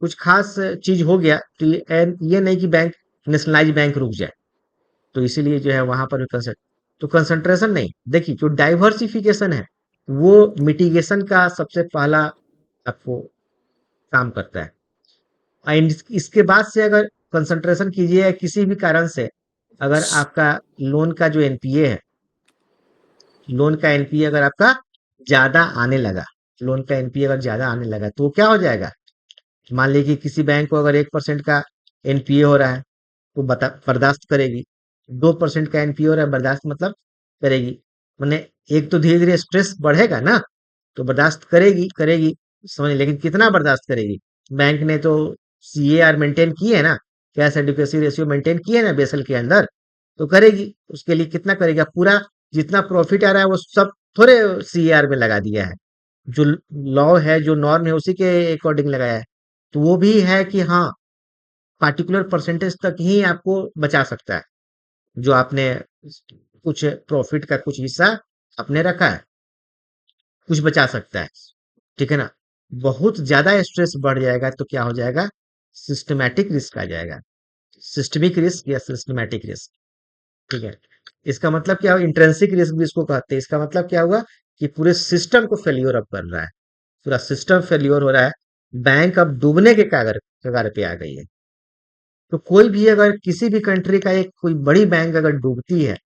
कुछ खास चीज हो गया तो ये नहीं कि बैंक नेशनलाइज बैंक रुक जाए, तो इसीलिए जो है वहां पर भी तो कंसंट्रेशन नहीं, देखिए जो डाइवर्सिफिकेशन है वो मिटिगेशन का सबसे पहला आपको काम करता है। एंड इसके बाद से अगर कंसंट्रेशन कीजिए किसी भी कारण से, अगर आपका लोन का जो एनपीए है, लोन का एनपीए अगर आपका ज्यादा आने लगा, लोन का एनपीए अगर ज्यादा आने लगा तो क्या हो जाएगा? मान लीजिए कि किसी बैंक को अगर 1% का एनपीए हो रहा है तो बर्दाश्त करेगी, 2% का एनपीए हो रहा है बर्दाश्त मतलब करेगी। मैंने एक तो धीरे धीरे स्ट्रेस बढ़ेगा ना, तो बर्दाश्त करेगी करेगी, समझ, लेकिन कितना बर्दाश्त करेगी? बैंक ने तो सीएआर मेंटेन की है ना, कैश एडिक्वेसी रेशियो मेंटेन की है ना बेसल के अंदर, तो करेगी। उसके लिए कितना करेगा? पूरा जितना प्रॉफिट आ रहा है वो सब थोड़े सीएआर में लगा दिया है, जो लॉ है जो नॉर्म है उसी के अकॉर्डिंग लगाया है। तो वो भी है कि हाँ पार्टिकुलर परसेंटेज तक ही आपको बचा सकता है, जो आपने कुछ प्रॉफिट का कुछ हिस्सा आपने रखा है, कुछ बचा सकता है। ठीक है ना? बहुत ज्यादा स्ट्रेस बढ़ जाएगा तो क्या हो जाएगा? सिस्टमैटिक रिस्क आ जाएगा, सिस्टमिक रिस्क या सिस्टमैटिक रिस्क। ठीक है। इसका मतलब क्या हुआ? इंट्रेंसिक रिस्क भी इसको कहते हैं। इसका मतलब क्या हुआ कि पूरे सिस्टम को फेल्योर अब कर रहा है, पूरा सिस्टम फेल्योर हो रहा है, बैंक अब डूबने के कागर कगार पे आ गई है। तो कोई भी अगर किसी भी कंट्री का एक कोई बड़ी बैंक अगर डूबती है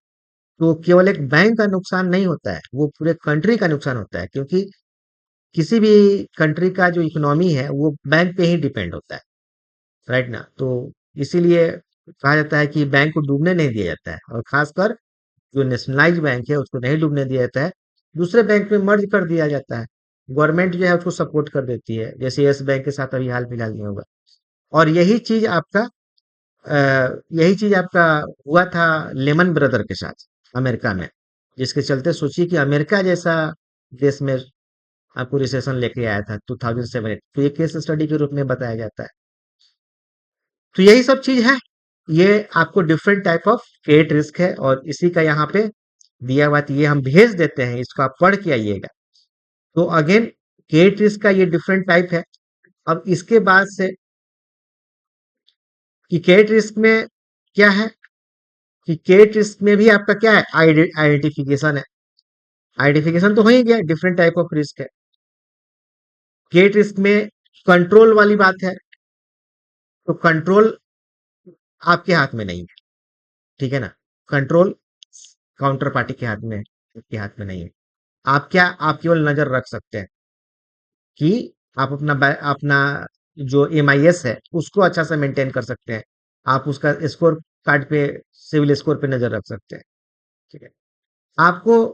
तो केवल एक बैंक का नुकसान नहीं होता है, वो पूरे कंट्री का नुकसान होता है, क्योंकि किसी भी कंट्री का जो इकोनॉमी है वो बैंक पे ही डिपेंड होता है, राइट ना? तो इसीलिए कहा जाता है कि बैंक को डूबने नहीं दिया जाता है, और खासकर जो नेशनलाइज बैंक है उसको नहीं डूबने दिया जाता है, दूसरे बैंक में मर्ज कर दिया जाता है। गवर्नमेंट जो है उसको सपोर्ट कर देती है, जैसे यस बैंक के साथ अभी हाल फिलहाल में होगा। और यही चीज आपका हुआ था लेमन ब्रदर के साथ अमेरिका में, जिसके चलते सोचिए कि अमेरिका जैसा देश में आपको रिसेशन लेके आया था 2007। तो ये केस स्टडी के रूप में बताया जाता है। तो यही सब चीज है, ये आपको different type of credit risk है, और इसी का यहाँ पे दिया हुआ है, ये हम भेज देते हैं, इसको आप पढ़ के आइएगा। तो अगेन क्रेडिट रिस्क का ये डिफरेंट टाइप है। अब इसके बाद से कि क्रेडिट रिस्क में क्या है, कि क्रेडिट रिस्क में भी आपका क्या है? आइडेंटिफिकेशन है। आइडेंटिफिकेशन तो हो ही गया, डिफरेंट टाइप ऑफ रिस्क है। क्रेडिट रिस्क में कंट्रोल वाली बात है, तो कंट्रोल आपके हाथ में नहीं है। ठीक है ना? कंट्रोल काउंटर पार्टी के हाथ में है, आपके हाथ में नहीं है। आप केवल नजर रख सकते हैं कि आप अपना जो एमआईएस है उसको अच्छा से मेंटेन कर सकते हैं, आप उसका स्कोर कार्ड पे, सिविल स्कोर पे नजर रख सकते हैं। ठीक है। आपको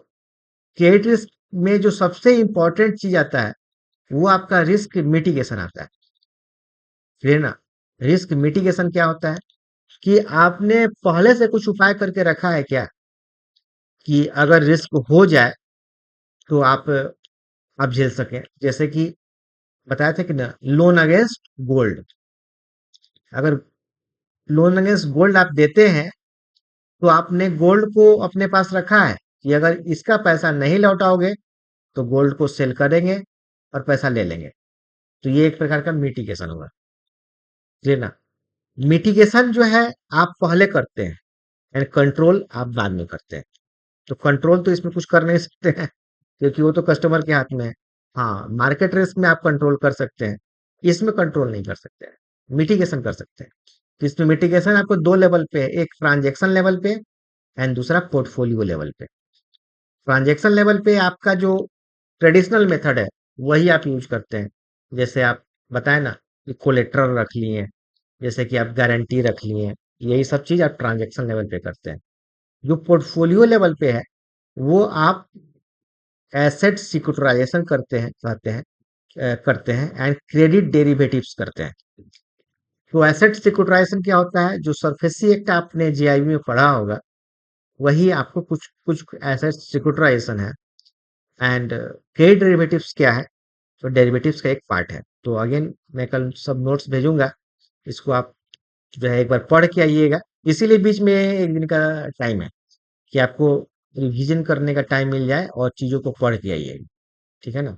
क्रेडिट रिस्क में जो सबसे इंपॉर्टेंट चीज आता है वो आपका रिस्क मिटिगेशन आता है। फिर ना, रिस्क मिटिगेशन क्या होता है कि आपने पहले से कुछ उपाय करके रखा है क्या, कि अगर रिस्क हो जाए तो आप झेल सकें। जैसे कि बताया था कि ना, लोन अगेंस्ट गोल्ड। अगर लोन अगेंस्ट गोल्ड आप देते हैं तो आपने गोल्ड को अपने पास रखा है कि अगर इसका पैसा नहीं लौटाओगे तो गोल्ड को सेल करेंगे और पैसा ले लेंगे। तो ये एक प्रकार का मिटिगेशन हुआ। जी ना। मिटिगेशन जो है आप पहले करते हैं एंड कंट्रोल आप बाद में करते हैं। तो कंट्रोल तो इसमें कुछ कर नहीं सकते हैं क्योंकि वो तो कस्टमर के हाथ में है। हाँ, मार्केट रिस्क में आप कंट्रोल कर सकते हैं, इसमें कंट्रोल नहीं कर सकते हैं। मिटिगेशन कर सकते हैं। तो इसमें मिटिगेशन आपको दो लेवल पे है, एक ट्रांजेक्शन लेवल पे एंड दूसरा पोर्टफोलियो लेवल पे। ट्रांजेक्शन लेवल पे आपका जो ट्रेडिशनल मेथड है वही आप यूज करते हैं। जैसे आप बताए ना कि कोलेट्रल रख लिए, जैसे कि आप गारंटी रख लिए, यही सब चीज आप ट्रांजेक्शन लेवल पे करते हैं। जो पोर्टफोलियो लेवल पे है वो आप एसेट सिक्योरिटाइजेशन करते हैं, करते हैं एंड क्रेडिट डेरिवेटिव्स करते हैं। तो एसेट सिक्योरिटाइजेशन क्या होता है, जो सरफेसी एक्ट आपने जीआईबी में पढ़ा होगा वही आपको कुछ कुछ एसेट सिक्योरिटाइजेशन है। एंड क्रेडिट डेरिवेटिव्स क्या है, तो डेरिवेटिव्स का एक पार्ट है। तो अगेन मैं कल सब नोट्स भेजूंगा, इसको आप जो है एक बार पढ़ के आइएगा। इसीलिए बीच में एक दिन का टाइम है कि आपको रिवीजन करने का टाइम मिल जाए और चीजों को पढ़ के आइएगा। ठीक है ना।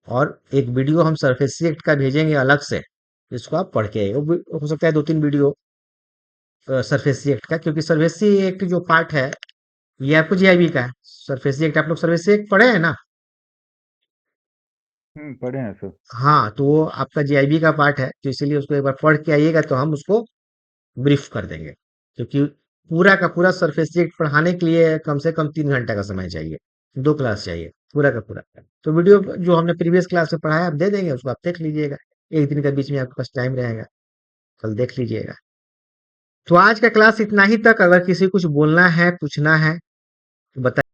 और एक वीडियो हम सरफेसी एक्ट का भेजेंगे अलग से, जिसको आप पढ़ के आइएगा। वो हो सकता है 2-3 वीडियो सरफेसी एक्ट का, क्योंकि सरफेसी एक्ट जो पार्ट है ये आपको जीआईबी का है। सरफेसी एक्ट आप लोग सरफेसी एक्ट पढ़े हैं ना। पढ़े हैं सर। हाँ, तो वो आपका जीआईबी का पार्ट है, तो इसीलिए उसको एक बार पढ़ के आइएगा तो हम उसको ब्रीफ कर देंगे। क्योंकि पूरा का पूरा सरफेसी एक्ट पढ़ाने के लिए कम से कम 3 घंटे का समय चाहिए, 2 क्लास चाहिए पूरा का पूरा। तो वीडियो जो हमने प्रीवियस क्लास में पढ़ाया आप दे देंगे, उसको आप देख लीजिएगा। एक दिन के बीच में आपके पास टाइम रहेगा, कल देख लीजिएगा। तो आज का क्लास इतना ही तक। अगर किसी कुछ बोलना है, पूछना है तो बताइए।